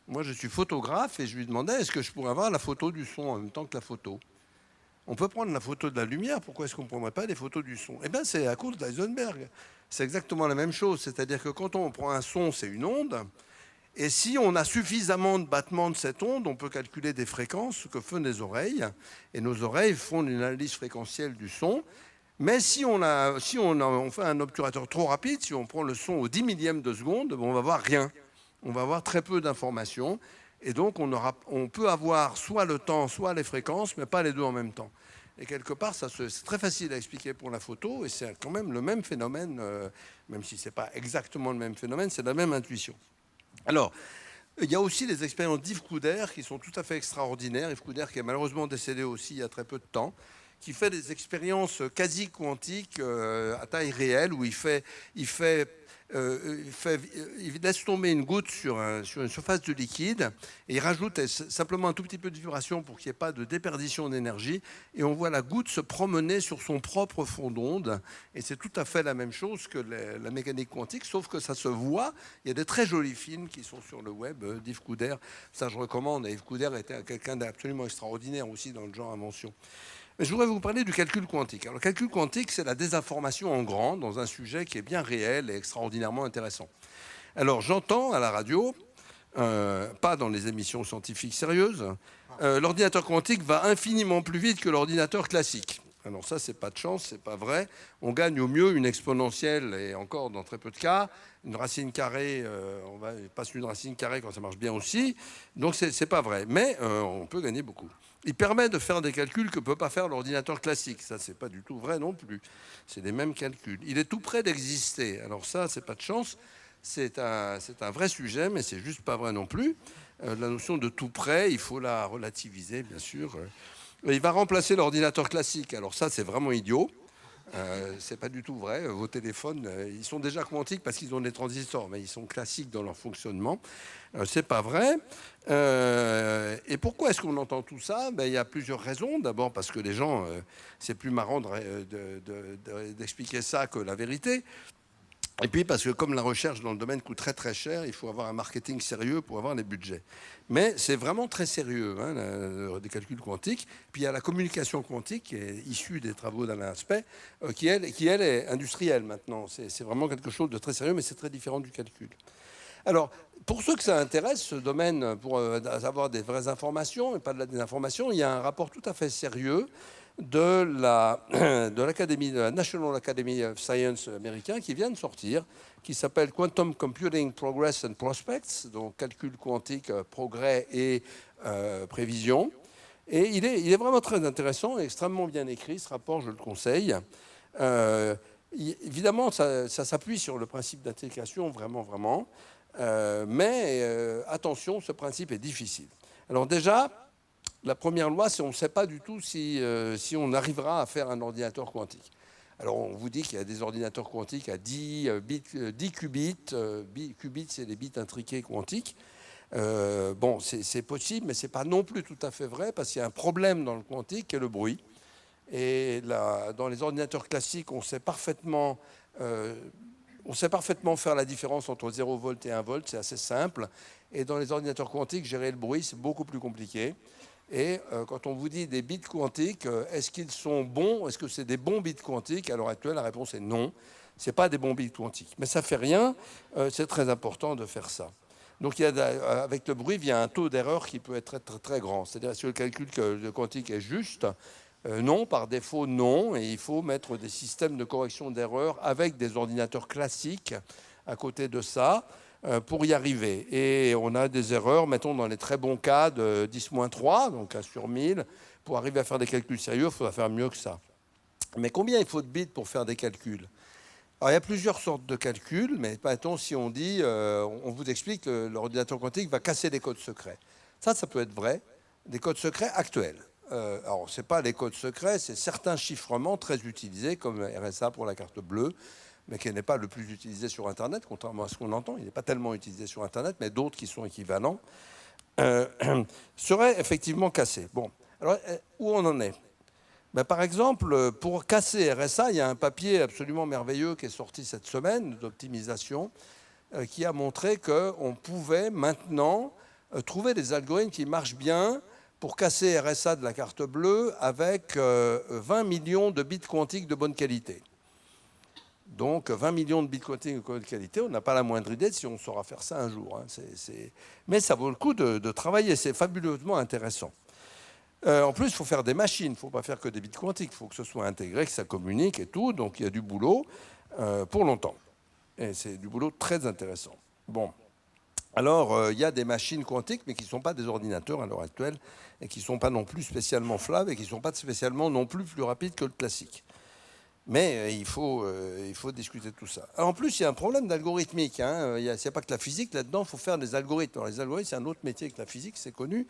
Moi, je suis photographe et je lui demandais: est-ce que je pourrais avoir la photo du son en même temps que la photo? On peut prendre la photo de la lumière, pourquoi est-ce qu'on ne prendrait pas des photos du son? Eh bien, c'est à cause d'Heisenberg. C'est exactement la même chose, c'est-à-dire que quand on prend un son, c'est une onde. Et si on a suffisamment de battements de cette onde, on peut calculer des fréquences, ce que font les oreilles. Et nos oreilles font une analyse fréquentielle du son. Mais si on fait un obturateur trop rapide, si on prend le son au 10 millième de seconde, on va voir rien. On va avoir très peu d'informations. Et donc, on peut avoir soit le temps, soit les fréquences, mais pas les deux en même temps. Et quelque part, c'est très facile à expliquer pour la photo. Et c'est quand même le même phénomène, même si ce n'est pas exactement le même phénomène, c'est la même intuition. Alors, il y a aussi les expériences d'Yves Couder qui sont tout à fait extraordinaires. Yves Couder qui est malheureusement décédé aussi il y a très peu de temps, qui fait des expériences quasi quantiques à taille réelle où il laisse tomber une goutte sur une surface de liquide et il rajoute simplement un tout petit peu de vibration pour qu'il n'y ait pas de déperdition d'énergie et on voit la goutte se promener sur son propre fond d'onde et c'est tout à fait la même chose que la mécanique quantique sauf que ça se voit. Il y a des très jolis films qui sont sur le web d'Yves Couder, ça je recommande. Yves Couder était quelqu'un d'absolument extraordinaire aussi dans le genre invention. Mais je voudrais vous parler du calcul quantique. Alors, le calcul quantique, c'est la désinformation en grand dans un sujet qui est bien réel et extraordinairement intéressant. Alors, j'entends à la radio, pas dans les émissions scientifiques sérieuses, l'ordinateur quantique va infiniment plus vite que l'ordinateur classique. Alors ça, c'est pas de chance, c'est pas vrai. On gagne au mieux une exponentielle, et encore dans très peu de cas, une racine carrée, on passe une racine carrée quand ça marche bien aussi. Donc c'est pas vrai, mais on peut gagner beaucoup. Il permet de faire des calculs que ne peut pas faire l'ordinateur classique. Ça, c'est pas du tout vrai non plus. C'est les mêmes calculs. Il est tout près d'exister. Alors ça, c'est pas de chance. C'est un vrai sujet, mais c'est juste pas vrai non plus. La notion de tout près, il faut la relativiser, bien sûr. Il va remplacer l'ordinateur classique. Alors ça, c'est vraiment idiot. C'est pas du tout vrai. Vos téléphones, ils sont déjà quantiques parce qu'ils ont des transistors, mais ils sont classiques dans leur fonctionnement. C'est pas vrai. Et pourquoi est-ce qu'on entend tout ça? Il y a plusieurs raisons. D'abord parce que les gens, c'est plus marrant d'expliquer ça que la vérité. Et puis parce que comme la recherche dans le domaine coûte très très cher, il faut avoir un marketing sérieux pour avoir les budgets. Mais c'est vraiment très sérieux, des calculs quantiques. Puis il y a la communication quantique qui est issue des travaux d'Alain Aspect, qui elle est industrielle maintenant. C'est vraiment quelque chose de très sérieux, mais c'est très différent du calcul. Alors, pour ceux que ça intéresse, ce domaine, pour avoir des vraies informations et pas de la désinformation, il y a un rapport tout à fait sérieux de la National Academy of Science américain qui vient de sortir, qui s'appelle Quantum Computing Progress and Prospects, donc calcul quantique, progrès et prévision. Et il est vraiment très intéressant et extrêmement bien écrit, ce rapport, je le conseille. Évidemment, ça s'appuie sur le principe d'intégration, vraiment. Mais attention, ce principe est difficile. Alors déjà, la première loi, c'est qu'on ne sait pas du tout si on arrivera à faire un ordinateur quantique. Alors, on vous dit qu'il y a des ordinateurs quantiques à 10 qubits. Qubits, c'est les bits intriqués quantiques. Bon, c'est possible, mais ce n'est pas non plus tout à fait vrai, parce qu'il y a un problème dans le quantique qui est le bruit. Et là, dans les ordinateurs classiques, on sait parfaitement faire la différence entre 0 volt et 1 volt, c'est assez simple. Et dans les ordinateurs quantiques, gérer le bruit, c'est beaucoup plus compliqué. Et quand on vous dit des bits quantiques, est-ce qu'ils sont bons? Est-ce que c'est des bons bits quantiques? À l'heure actuelle, la réponse est non. Ce n'est pas des bons bits quantiques. Mais ça ne fait rien, c'est très important de faire ça. Donc avec le bruit, il y a un taux d'erreur qui peut être très, très, très grand. C'est-à-dire si le calcul quantique est juste, non, par défaut, non. Et il faut mettre des systèmes de correction d'erreur avec des ordinateurs classiques à côté de ça pour y arriver. Et on a des erreurs, mettons dans les très bons cas de 10-3, donc 1 sur 1000. Pour arriver à faire des calculs sérieux, il faudra faire mieux que ça. Mais combien il faut de bits pour faire des calculs? Alors, il y a plusieurs sortes de calculs, mais mettons si on dit, on vous explique que l'ordinateur quantique va casser des codes secrets. Ça peut être vrai, des codes secrets actuels. Alors, ce n'est pas les codes secrets, c'est certains chiffrements très utilisés, comme RSA pour la carte bleue, mais qui n'est pas le plus utilisé sur Internet, contrairement à ce qu'on entend. Il n'est pas tellement utilisé sur Internet, mais d'autres qui sont équivalents seraient effectivement cassés. Bon, alors, où on en est? Ben, par exemple, pour casser RSA, il y a un papier absolument merveilleux qui est sorti cette semaine d'optimisation qui a montré qu'on pouvait maintenant trouver des algorithmes qui marchent bien pour casser RSA de la carte bleue avec 20 millions de bits quantiques de bonne qualité. Donc 20 millions de bits quantiques de bonne qualité, on n'a pas la moindre idée de si on saura faire ça un jour. Hein. Mais ça vaut le coup de travailler, c'est fabuleusement intéressant. En plus, il faut faire des machines, il ne faut pas faire que des bits quantiques, il faut que ce soit intégré, que ça communique et tout, donc il y a du boulot pour longtemps. Et c'est du boulot très intéressant. Bon, alors il y a des machines quantiques, mais qui ne sont pas des ordinateurs à l'heure actuelle, et qui ne sont pas non plus spécialement flaves, et qui ne sont pas spécialement non plus rapides que le classique. Mais il faut discuter de tout ça. Alors, en plus, il y a un problème d'algorithmique. Hein. Il n'y a pas que la physique là-dedans, il faut faire des algorithmes. Alors, les algorithmes, c'est un autre métier que la physique, c'est connu.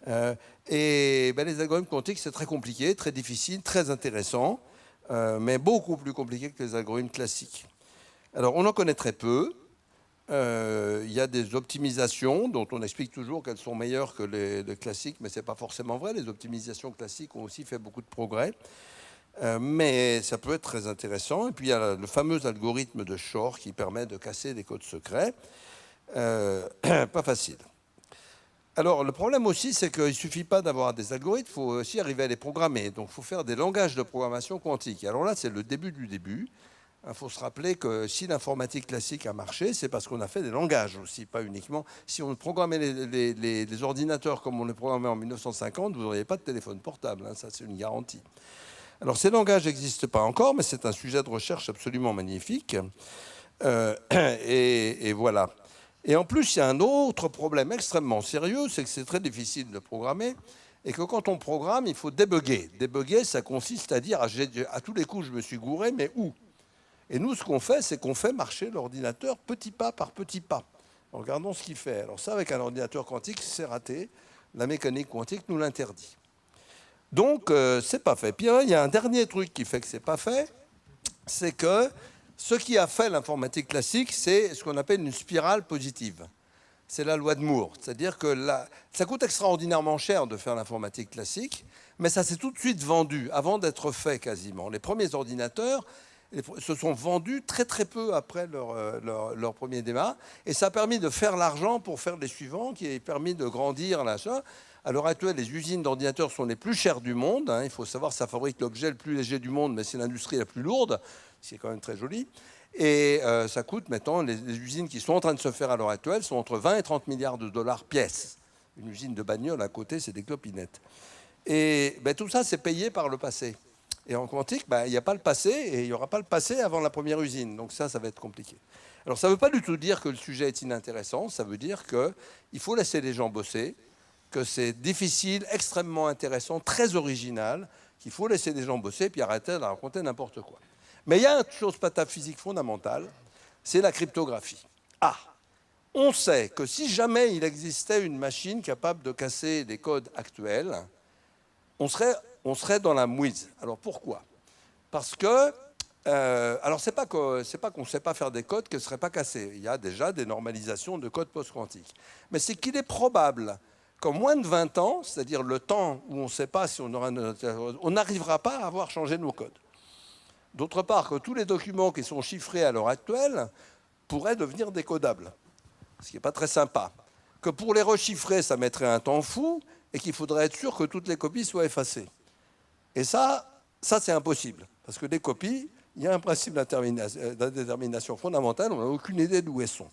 Les algorithmes quantiques, c'est très compliqué, très difficile, très intéressant, mais beaucoup plus compliqué que les algorithmes classiques. Alors, on en connaît très peu. Il y a des optimisations dont on explique toujours qu'elles sont meilleures que les classiques, mais ce n'est pas forcément vrai. Les optimisations classiques ont aussi fait beaucoup de progrès. Mais ça peut être très intéressant. Et puis, il y a le fameux algorithme de Shor qui permet de casser des codes secrets. Pas facile. Alors, le problème aussi, c'est qu'il ne suffit pas d'avoir des algorithmes, il faut aussi arriver à les programmer. Donc, il faut faire des langages de programmation quantique. Alors là, c'est le début du début. Il faut se rappeler que si l'informatique classique a marché, c'est parce qu'on a fait des langages aussi, pas uniquement. Si on programmait les ordinateurs comme on les programmait en 1950, vous n'auriez pas de téléphone portable. Hein, ça, c'est une garantie. Alors, ces langages n'existent pas encore, mais c'est un sujet de recherche absolument magnifique. Et voilà. Et en plus, il y a un autre problème extrêmement sérieux, c'est que c'est très difficile de programmer, et que quand on programme, il faut débugger. Débugger, ça consiste à dire, à tous les coups, je me suis gouré, mais où? Et nous, ce qu'on fait, c'est qu'on fait marcher l'ordinateur petit pas par petit pas. Regardons ce qu'il fait. Alors ça, avec un ordinateur quantique, c'est raté. La mécanique quantique nous l'interdit. Donc, c'est pas fait. Puis il y a un dernier truc qui fait que c'est pas fait, c'est que ce qui a fait l'informatique classique, c'est ce qu'on appelle une spirale positive. C'est la loi de Moore. C'est-à-dire que ça coûte extraordinairement cher de faire l'informatique classique, mais ça s'est tout de suite vendu, avant d'être fait quasiment. Les premiers ordinateurs se sont vendus très très peu après leur premier démarrage, et ça a permis de faire l'argent pour faire les suivants, qui a permis de grandir l'achat. À l'heure actuelle, les usines d'ordinateurs sont les plus chères du monde. Hein. Il faut savoir que ça fabrique l'objet le plus léger du monde, mais c'est l'industrie la plus lourde, ce qui est quand même très joli. Et ça coûte maintenant, les usines qui sont en train de se faire à l'heure actuelle sont entre 20 et 30 milliards de dollars pièce. Une usine de bagnole à côté, c'est des clopinettes. Et tout ça, c'est payé par le passé. Et en quantique, il n'y a pas le passé, et il n'y aura pas le passé avant la première usine. Donc ça va être compliqué. Alors ça ne veut pas du tout dire que le sujet est inintéressant, ça veut dire qu'il faut laisser les gens bosser, que c'est difficile, extrêmement intéressant, très original, qu'il faut laisser les gens bosser, puis arrêter de raconter n'importe quoi. Mais il y a une chose pataphysique fondamentale, c'est la cryptographie. On sait que si jamais il existait une machine capable de casser des codes actuels, on serait dans la mouise. Alors pourquoi? Parce que Alors, c'est pas qu'on ne sait pas faire des codes qui ne seraient pas cassés. Il y a déjà des normalisations de codes post-quantiques. Mais c'est qu'il est probable qu'en moins de 20 ans, c'est-à-dire le temps où on ne sait pas si on n'arrivera pas à avoir changé nos codes. D'autre part, que tous les documents qui sont chiffrés à l'heure actuelle pourraient devenir décodables, ce qui n'est pas très sympa. Que pour les rechiffrer, ça mettrait un temps fou et qu'il faudrait être sûr que toutes les copies soient effacées. Et ça c'est impossible, parce que les copies, il y a un principe d'indétermination fondamentale, on n'a aucune idée d'où elles sont.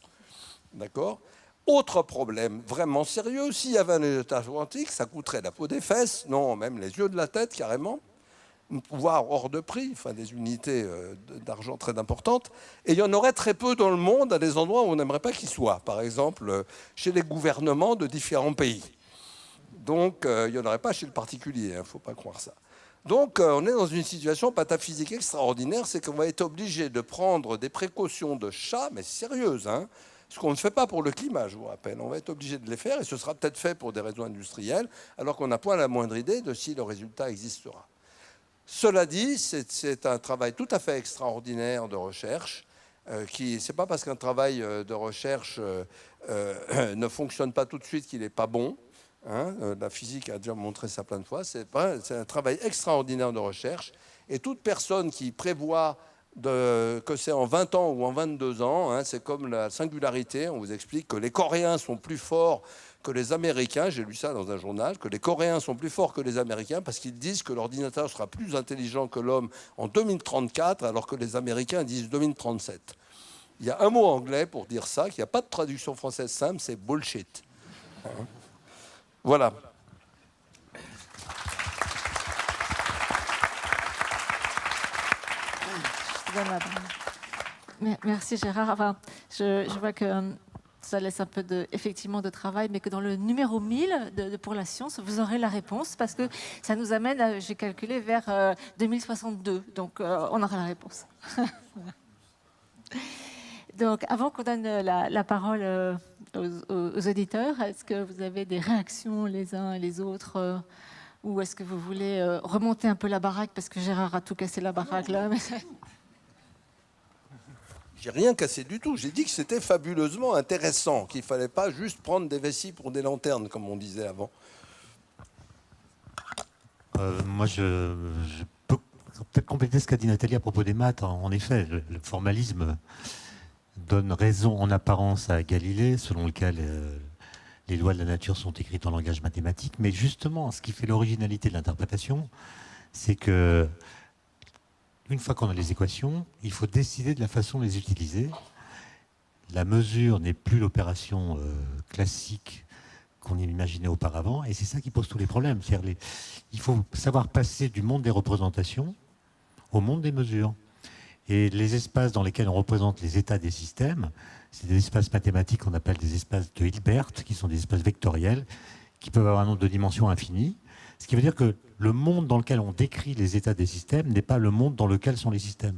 D'accord ? Autre problème vraiment sérieux, s'il y avait un héritage quantique, ça coûterait la peau des fesses, non, même les yeux de la tête carrément, voire hors de prix, enfin des unités d'argent très importantes, et il y en aurait très peu dans le monde à des endroits où on n'aimerait pas qu'ils soient, par exemple chez les gouvernements de différents pays. Donc il n'y en aurait pas chez le particulier, il ne faut pas croire ça. Donc on est dans une situation pataphysique extraordinaire, c'est qu'on va être obligé de prendre des précautions de chat, mais sérieuses, hein, ce qu'on ne fait pas pour le climat, je vous rappelle. On va être obligé de les faire, et ce sera peut-être fait pour des raisons industrielles, alors qu'on n'a pas la moindre idée de si le résultat existera. Cela dit, c'est un travail tout à fait extraordinaire de recherche. C'est pas parce qu'un travail de recherche ne fonctionne pas tout de suite qu'il n'est pas bon. Hein, la physique a déjà montré ça plein de fois. C'est un travail extraordinaire de recherche. Et toute personne qui prévoit que c'est en 20 ans ou en 22 ans, hein, c'est comme la singularité. On vous explique que les Coréens sont plus forts que les Américains, j'ai lu ça dans un journal, que les Coréens sont plus forts que les Américains parce qu'ils disent que l'ordinateur sera plus intelligent que l'homme en 2034, alors que les Américains disent 2037. Il y a un mot anglais pour dire ça, qu'il n'y a pas de traduction française simple, c'est bullshit. Voilà. Merci Gérard. Enfin, je vois que ça laisse un peu effectivement de travail, mais que dans le numéro 1000 pour la science, vous aurez la réponse, parce que ça nous amène, j'ai calculé, vers 2062. Donc, on aura la réponse. Donc, avant qu'on donne la parole aux auditeurs, est-ce que vous avez des réactions les uns et les autres ou est-ce que vous voulez remonter un peu la baraque, parce que Gérard a tout cassé la baraque là. J'ai rien cassé du tout. J'ai dit que c'était fabuleusement intéressant, qu'il ne fallait pas juste prendre des vessies pour des lanternes, comme on disait avant. Moi, je peux peut-être compléter ce qu'a dit Nathalie à propos des maths. En effet, le formalisme donne raison en apparence à Galilée, selon lequel les lois de la nature sont écrites en langage mathématique. Mais justement, ce qui fait l'originalité de l'interprétation, c'est que une fois qu'on a les équations, il faut décider de la façon de les utiliser. La mesure n'est plus l'opération classique qu'on imaginait auparavant, et c'est ça qui pose tous les problèmes. Il faut savoir passer du monde des représentations au monde des mesures. Et les espaces dans lesquels on représente les états des systèmes, c'est des espaces mathématiques qu'on appelle des espaces de Hilbert, qui sont des espaces vectoriels, qui peuvent avoir un nombre de dimensions infinies. Ce qui veut dire que le monde dans lequel on décrit les états des systèmes n'est pas le monde dans lequel sont les systèmes.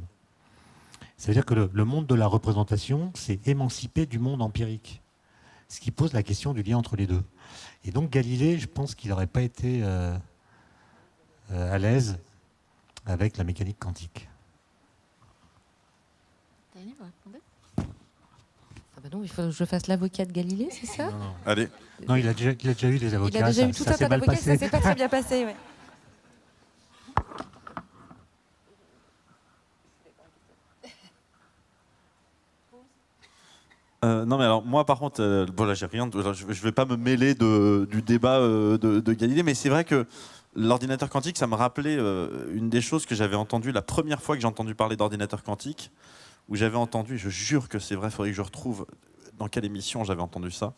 Ça veut dire que le monde de la représentation s'est émancipé du monde empirique, ce qui pose la question du lien entre les deux. Et donc Galilée, je pense qu'il n'aurait pas été à l'aise avec la mécanique quantique. Ah bah non, il faut que je fasse l'avocat de Galilée, c'est ça? Non. Allez. Non, il a déjà eu des avocats. Il a déjà eu tout un tas d'avocats, ça s'est pas très bien passé. Ouais. Non mais alors moi par contre, bon là j'ai rien, je vais pas me mêler du débat de Galilée, mais c'est vrai que l'ordinateur quantique, ça me rappelait une des choses que j'avais entendues la première fois que j'ai entendu parler d'ordinateur quantique, où j'avais entendu, je jure que c'est vrai, il faudrait que je retrouve dans quelle émission j'avais entendu ça,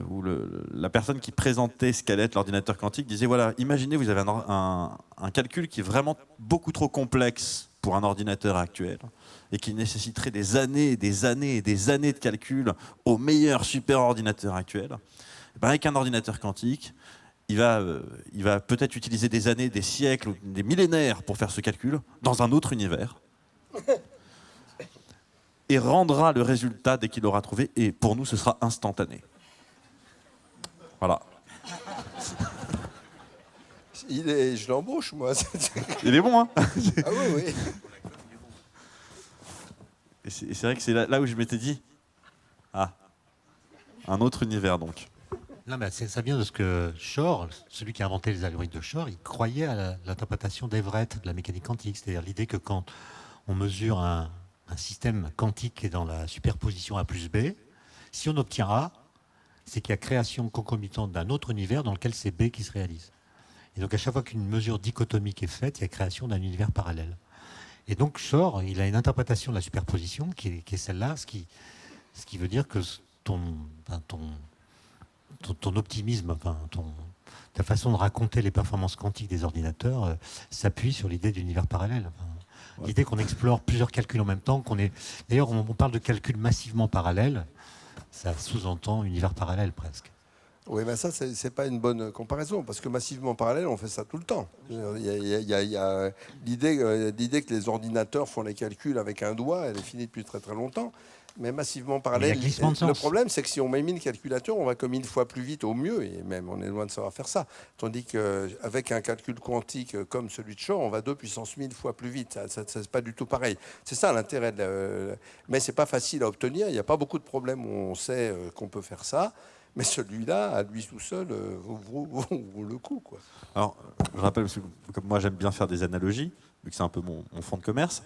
où la personne qui présentait ce qu'allait être l'ordinateur quantique disait, voilà, imaginez vous avez un calcul qui est vraiment beaucoup trop complexe pour un ordinateur actuel, et qui nécessiterait des années et des années et des années de calcul au meilleur superordinateur actuel. Et bien avec un ordinateur quantique, il va peut-être utiliser des années, des siècles, ou des millénaires pour faire ce calcul dans un autre univers, et rendra le résultat dès qu'il l'aura trouvé, et pour nous ce sera instantané. Voilà. Je l'embauche, moi. Il est bon, hein? Ah oui, oui. c'est vrai que c'est là où je m'étais dit, ah, un autre univers donc. Non, mais ça vient de ce que Shor, celui qui a inventé les algorithmes de Shor, il croyait à l'interprétation d'Everett de la mécanique quantique, c'est-à-dire l'idée que quand on mesure un système quantique qui est dans la superposition A plus B, si on obtient A, c'est qu'il y a création concomitante d'un autre univers dans lequel c'est B qui se réalise. Et donc à chaque fois qu'une mesure dichotomique est faite, il y a création d'un univers parallèle. Et donc Shor, il a une interprétation de la superposition qui est celle-là, ce qui veut dire que ton optimisme, ta façon de raconter les performances quantiques des ordinateurs s'appuie sur l'idée d'univers parallèle. L'idée qu'on explore plusieurs calculs en même temps, D'ailleurs, on parle de calculs massivement parallèles, ça sous-entend univers parallèle presque. Oui, mais ça, c'est pas une bonne comparaison, parce que massivement parallèle, on fait ça tout le temps. Il y a l'idée que les ordinateurs font les calculs avec un doigt, elle est finie depuis très très longtemps. Mais massivement parallèle, le problème, c'est que si on met 1000 calculateurs, on va que 1000 fois plus vite au mieux, et même on est loin de savoir faire ça. Tandis qu'avec un calcul quantique comme celui de Shor, on va 2 puissance 1000 fois plus vite. Ça c'est pas du tout pareil. C'est ça l'intérêt. Mais c'est pas facile à obtenir. Il n'y a pas beaucoup de problèmes où on sait qu'on peut faire ça. Mais celui-là, à lui tout seul, vaut le coup, quoi. Alors, je rappelle, parce que comme moi j'aime bien faire des analogies, vu que c'est un peu mon fond de commerce,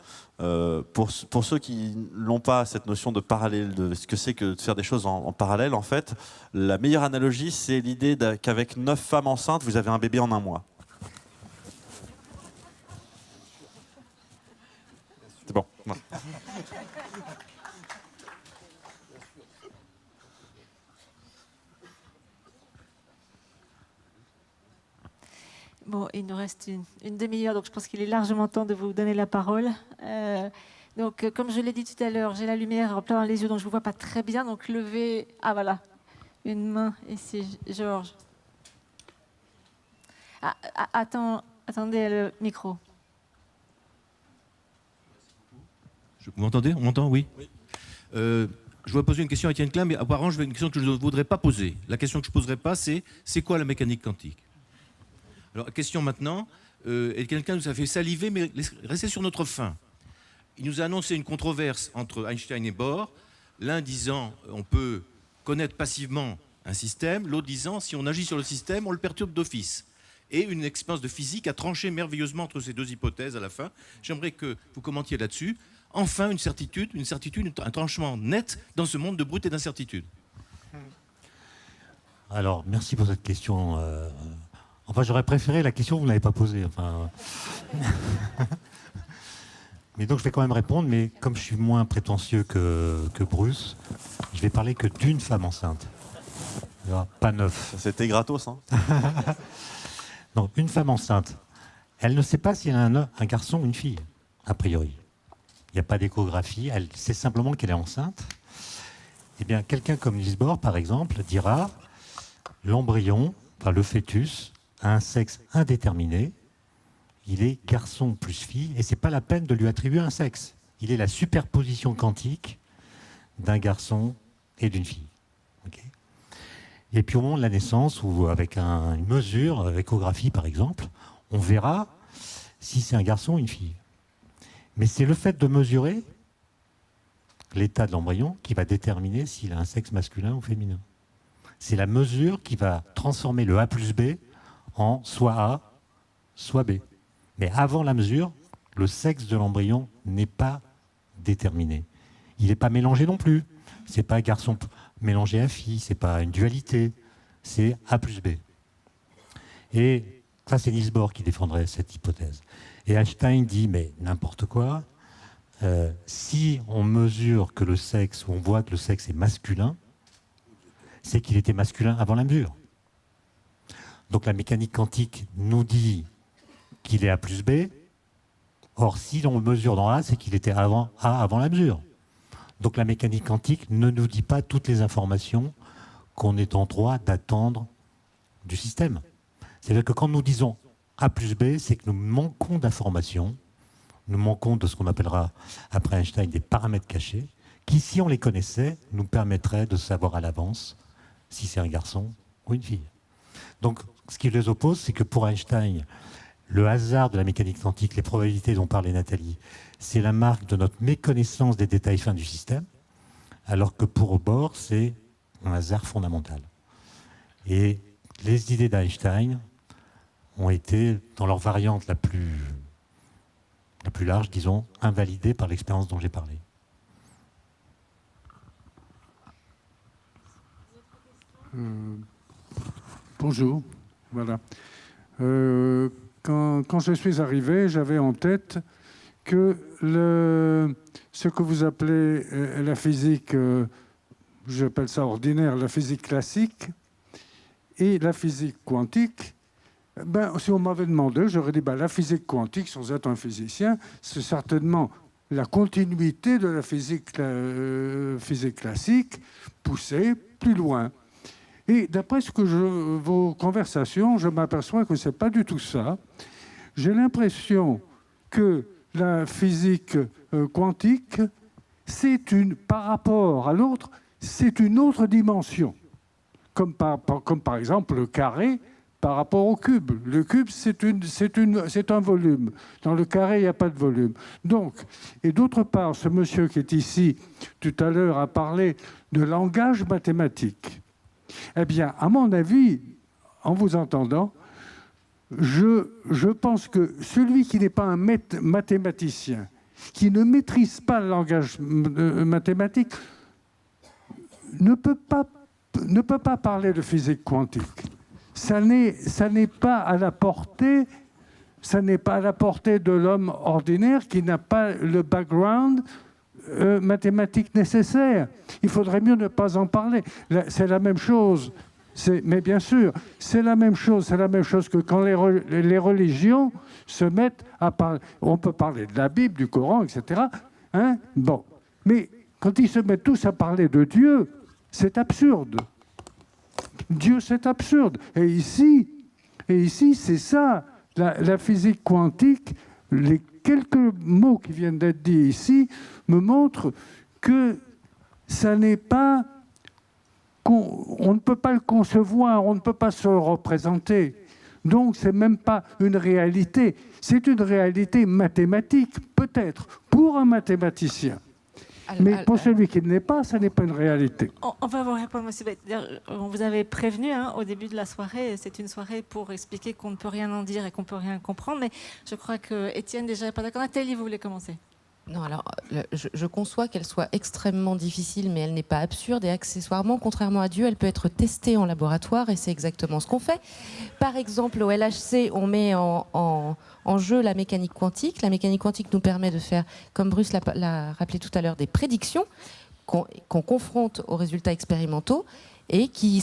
pour ceux qui n'ont pas cette notion de parallèle, de ce que c'est que de faire des choses en parallèle, en fait, la meilleure analogie, c'est l'idée qu'avec 9 femmes enceintes, vous avez un bébé en 1 mois. C'est bon. Ouais. Bon, il nous reste une demi-heure, donc je pense qu'il est largement temps de vous donner la parole. Comme je l'ai dit tout à l'heure, j'ai la lumière en plein dans les yeux, donc je ne vous vois pas très bien. Donc levez... Ah voilà, une main ici, Georges. Attendez le micro. Vous m'entendez? On m'entend? Oui. Je voudrais poser une question à Étienne Klein, mais apparemment, je veux une question que je ne voudrais pas poser. La question que je ne poserai pas, c'est quoi la mécanique quantique? Alors, question maintenant, et quelqu'un nous a fait saliver, mais restez sur notre faim. Il nous a annoncé une controverse entre Einstein et Bohr, l'un disant on peut connaître passivement un système, l'autre disant si on agit sur le système, on le perturbe d'office. Et une expérience de physique a tranché merveilleusement entre ces deux hypothèses à la fin. J'aimerais que vous commentiez là-dessus. Enfin, une certitude, un tranchement net dans ce monde de brutes et d'incertitudes. Alors, merci pour cette question. Enfin, j'aurais préféré la question que vous n'avez pas posée. Mais donc, je vais quand même répondre, mais comme je suis moins prétentieux que Bruce, je vais parler que d'une femme enceinte. Pas 9. C'était gratos, hein. Donc, une femme enceinte, elle ne sait pas si elle a un garçon ou une fille, a priori. Il n'y a pas d'échographie, elle sait simplement qu'elle est enceinte. Eh bien, quelqu'un comme Niels Bohr, par exemple, dira l'embryon, le fœtus, a un sexe indéterminé, il est garçon plus fille, et ce n'est pas la peine de lui attribuer un sexe. Il est la superposition quantique d'un garçon et d'une fille. Okay. Et puis au moment de la naissance, ou avec une mesure, échographie par exemple, on verra si c'est un garçon ou une fille. Mais c'est le fait de mesurer l'état de l'embryon qui va déterminer s'il a un sexe masculin ou féminin. C'est la mesure qui va transformer le A plus B en soit A, soit B. Mais avant la mesure, le sexe de l'embryon n'est pas déterminé. Il n'est pas mélangé non plus. Ce n'est pas garçon mélangé à fille, ce n'est pas une dualité, c'est A plus B. Et ça, c'est Niels Bohr qui défendrait cette hypothèse. Et Einstein dit, mais n'importe quoi, si on mesure que le sexe, ou on voit que le sexe est masculin, c'est qu'il était masculin avant la mesure. Donc la mécanique quantique nous dit qu'il est A plus B. Or, si on le mesure dans A, c'est qu'il était A avant la mesure. Donc la mécanique quantique ne nous dit pas toutes les informations qu'on est en droit d'attendre du système. C'est-à-dire que quand nous disons A plus B, c'est que nous manquons d'informations, nous manquons de ce qu'on appellera, après Einstein, des paramètres cachés, qui, si on les connaissait, nous permettraient de savoir à l'avance si c'est un garçon ou une fille. Donc, ce qui les oppose, c'est que pour Einstein, le hasard de la mécanique quantique, les probabilités dont parlait Nathalie, c'est la marque de notre méconnaissance des détails fins du système, alors que pour Bohr, c'est un hasard fondamental. Et les idées d'Einstein ont été, dans leur variante la plus large, disons, invalidées par l'expérience dont j'ai parlé. Bonjour. Voilà. Quand je suis arrivé, j'avais en tête que ce que vous appelez la physique, j'appelle ça ordinaire, la physique classique, et la physique quantique, si on m'avait demandé, j'aurais dit la physique quantique, sans être un physicien, c'est certainement la continuité de la physique classique, poussée plus loin. Et d'après vos conversations, je m'aperçois que ce n'est pas du tout ça. J'ai l'impression que la physique quantique, par rapport à l'autre, c'est une autre dimension. Comme par exemple le carré par rapport au cube. Le cube, c'est un volume. Dans le carré, il n'y a pas de volume. Donc, et d'autre part, ce monsieur qui est ici, tout à l'heure, a parlé de langage mathématique. Eh bien, à mon avis, en vous entendant, je pense que celui qui n'est pas un mathématicien, qui ne maîtrise pas le langage mathématique, ne peut pas parler de physique quantique. Ça n'est pas à la portée de l'homme ordinaire qui n'a pas le background mathématique nécessaire. Il faudrait mieux ne pas en parler. C'est la même chose. Mais bien sûr, c'est la même chose que quand les religions se mettent à parler. On peut parler de la Bible, du Coran, etc. Hein? Bon. Mais quand ils se mettent tous à parler de Dieu, c'est absurde. Dieu, c'est absurde. Et ici c'est ça. La physique quantique, les quelques mots qui viennent d'être dits ici me montrent que ça n'est pas... On ne peut pas le concevoir, on ne peut pas se représenter. Donc, ce n'est même pas une réalité. C'est une réalité mathématique, peut-être, pour un mathématicien. Mais pour celui qui ne l'est pas, ça n'est pas une réalité. On va vous répondre, monsieur. On vous avait prévenu au début de la soirée. C'est une soirée pour expliquer qu'on ne peut rien en dire et qu'on ne peut rien comprendre. Mais je crois que Étienne déjà n'est pas d'accord. Nathalie, vous voulez commencer ? Non, alors, je conçois qu'elle soit extrêmement difficile, mais elle n'est pas absurde. Et accessoirement, contrairement à Dieu, elle peut être testée en laboratoire, et c'est exactement ce qu'on fait. Par exemple, au LHC, on met en jeu la mécanique quantique. La mécanique quantique nous permet de faire, comme Bruce l'a rappelé tout à l'heure, des prédictions qu'on confronte aux résultats expérimentaux et qui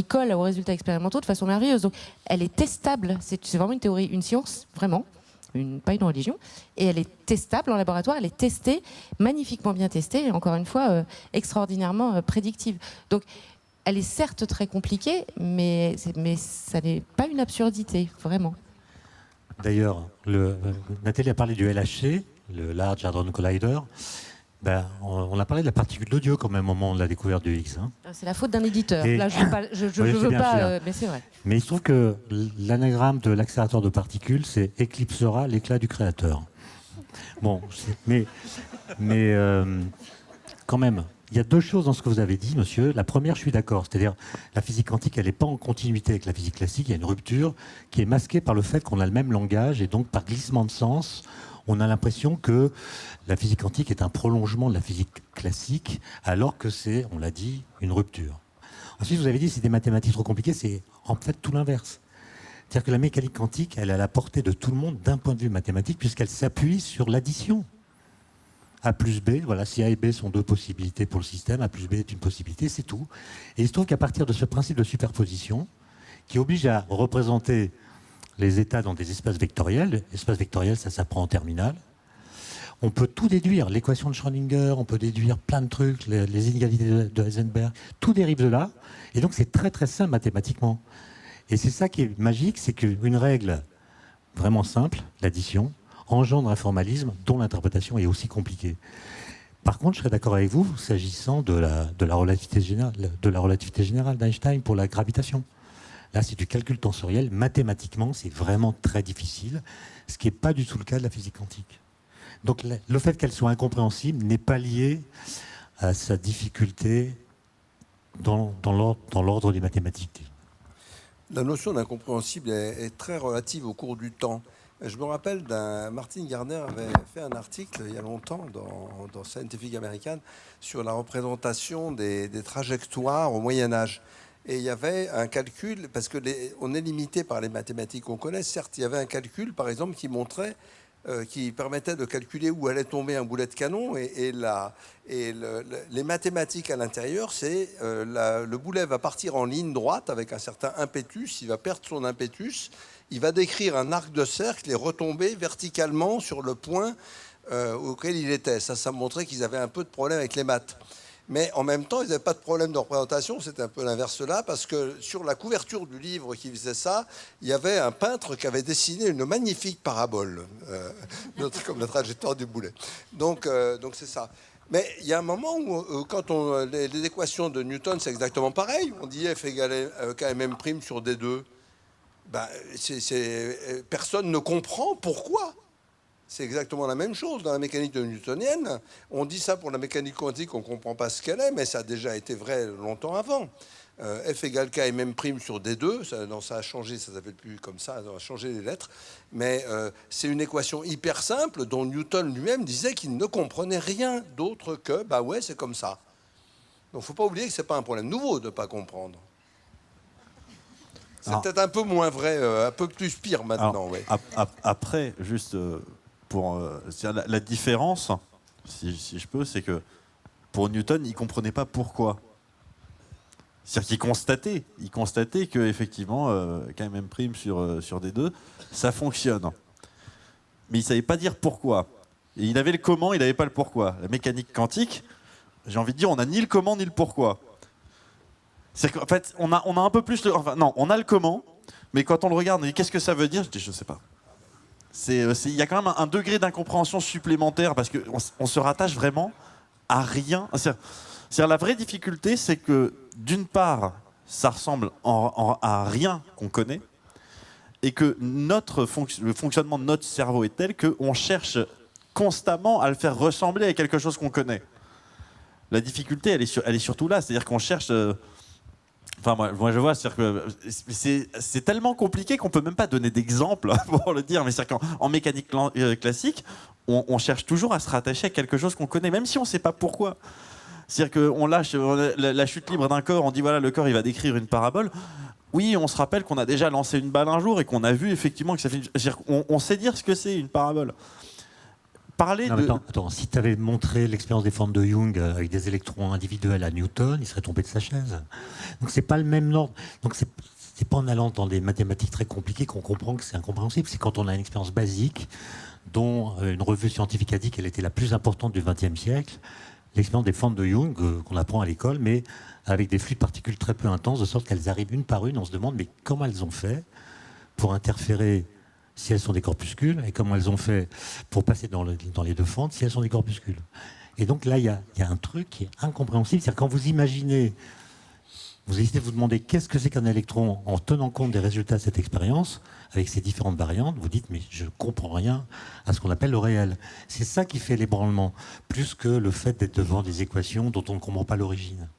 collent aux résultats expérimentaux de façon merveilleuse. Donc, elle est testable. C'est vraiment une théorie, une science, vraiment. Pas une religion, et elle est testable en laboratoire, elle est testée, magnifiquement bien testée, et encore une fois, extraordinairement prédictive. Donc, elle est certes très compliquée, mais ça n'est pas une absurdité, vraiment. D'ailleurs, Nathalie a parlé du LHC, le Large Hadron Collider. On a parlé de la particule de Dieu quand même au moment de la découverte du Higgs. Hein. C'est la faute d'un éditeur. Là, je ne veux pas, mais c'est vrai. Mais il se trouve que l'anagramme de l'accélérateur de particules, c'est éclipsera l'éclat du créateur. Bon, mais quand même, il y a deux choses dans ce que vous avez dit, monsieur. La première, je suis d'accord, c'est-à-dire la physique quantique, elle n'est pas en continuité avec la physique classique. Il y a une rupture qui est masquée par le fait qu'on a le même langage et donc par glissement de sens, on a l'impression que la physique quantique est un prolongement de la physique classique, alors que c'est, on l'a dit, une rupture. Ensuite, vous avez dit que c'est des mathématiques trop compliquées, c'est en fait tout l'inverse. C'est-à-dire que la mécanique quantique, elle est à la portée de tout le monde d'un point de vue mathématique, puisqu'elle s'appuie sur l'addition. A plus B, voilà, si A et B sont deux possibilités pour le système, A plus B est une possibilité, c'est tout. Et il se trouve qu'à partir de ce principe de superposition, qui oblige à représenter les états dans des espaces vectoriels. L'espace vectoriel, ça s'apprend en terminale. On peut tout déduire. L'équation de Schrödinger, on peut déduire plein de trucs, les inégalités de Heisenberg. Tout dérive de là. Et donc, c'est très, très simple mathématiquement. Et c'est ça qui est magique, c'est qu'une règle vraiment simple, l'addition, engendre un formalisme dont l'interprétation est aussi compliquée. Par contre, je serais d'accord avec vous, s'agissant de la relativité générale d'Einstein pour la gravitation. Là, c'est du calcul tensoriel. Mathématiquement, c'est vraiment très difficile, ce qui n'est pas du tout le cas de la physique quantique. Donc le fait qu'elle soit incompréhensible n'est pas lié à sa difficulté dans l'ordre des mathématiques. La notion d'incompréhensible est très relative au cours du temps. Je me rappelle Martin Gardner avait fait un article il y a longtemps dans Scientific American sur la représentation des trajectoires au Moyen-Âge. Et il y avait un calcul, parce qu'on est limité par les mathématiques qu'on connaît, certes, il y avait un calcul, par exemple, qui montrait, qui permettait de calculer où allait tomber un boulet de canon, et les mathématiques à l'intérieur, c'est le boulet va partir en ligne droite avec un certain impétus, il va perdre son impétus, il va décrire un arc de cercle et retomber verticalement sur le point auquel il était. Ça montrait qu'ils avaient un peu de problème avec les maths. Mais en même temps, ils n'avaient pas de problème de représentation, c'était un peu l'inverse là, parce que sur la couverture du livre qui faisait ça, il y avait un peintre qui avait dessiné une magnifique parabole, comme la trajectoire du boulet. Donc c'est ça. Mais il y a un moment où, quand les équations de Newton, c'est exactement pareil. On dit F égale kmm' sur D2. Ben, personne ne comprend pourquoi. C'est exactement la même chose dans la mécanique de newtonienne. On dit ça pour la mécanique quantique, on ne comprend pas ce qu'elle est, mais ça a déjà été vrai longtemps avant. F égale kmm' sur D2, ça a changé, ça ne s'appelle plus comme ça, ça a changé les lettres. Mais c'est une équation hyper simple dont Newton lui-même disait qu'il ne comprenait rien d'autre que, bah ouais, c'est comme ça. Donc il ne faut pas oublier que ce n'est pas un problème nouveau de ne pas comprendre. C'est peut-être un peu moins vrai, un peu plus pire maintenant. Ouais. Après, juste pour la différence, si je peux, c'est que pour Newton, il ne comprenait pas pourquoi. C'est-à-dire qu'il constatait qu'effectivement, km' sur D2, ça fonctionne. Mais il ne savait pas dire pourquoi. Et il avait le comment, il n'avait pas le pourquoi. La mécanique quantique, j'ai envie de dire, on n'a ni le comment ni le pourquoi. C'est qu'en fait, on a un peu plus on a le comment, mais quand on le regarde, on dit qu'est-ce que ça veut dire ? Je dis, je ne sais pas. Il y a quand même un degré d'incompréhension supplémentaire parce qu'on se rattache vraiment à rien. C'est-à-dire, la vraie difficulté, c'est que d'une part, ça ressemble à rien qu'on connaît et que le fonctionnement de notre cerveau est tel qu'on cherche constamment à le faire ressembler à quelque chose qu'on connaît. La difficulté, elle est surtout là. C'est-à-dire qu'on cherche... Enfin, moi je vois, c'est-à-dire que c'est tellement compliqué qu'on peut même pas donner d'exemple pour le dire. Mais c'est-à-dire qu'en mécanique classique, on cherche toujours à se rattacher à quelque chose qu'on connaît, même si on ne sait pas pourquoi. C'est-à-dire qu'on lâche la chute libre d'un corps, on dit voilà, le corps il va décrire une parabole. Oui, on se rappelle qu'on a déjà lancé une balle un jour et qu'on a vu effectivement que ça fait. C'est-à-dire qu'on sait dire ce que c'est une parabole. Attends, si tu avais montré l'expérience des formes de Young avec des électrons individuels à Newton, il serait tombé de sa chaise. Donc c'est pas le même ordre. Donc c'est pas en allant dans des mathématiques très compliquées qu'on comprend que c'est incompréhensible. C'est quand on a une expérience basique dont une revue scientifique a dit qu'elle était la plus importante du XXe siècle, l'expérience des formes de Young qu'on apprend à l'école, mais avec des flux de particules très peu intenses, de sorte qu'elles arrivent une par une. On se demande mais comment elles ont fait pour interférer si elles sont des corpuscules, et comment elles ont fait pour passer dans les deux fentes si elles sont des corpuscules. Et donc là, il y a un truc qui est incompréhensible. C'est-à-dire quand vous imaginez, vous essayez de vous demander qu'est-ce que c'est qu'un électron en tenant compte des résultats de cette expérience, avec ces différentes variantes, vous dites mais je ne comprends rien à ce qu'on appelle le réel. C'est ça qui fait l'ébranlement, plus que le fait d'être devant des équations dont on ne comprend pas l'origine.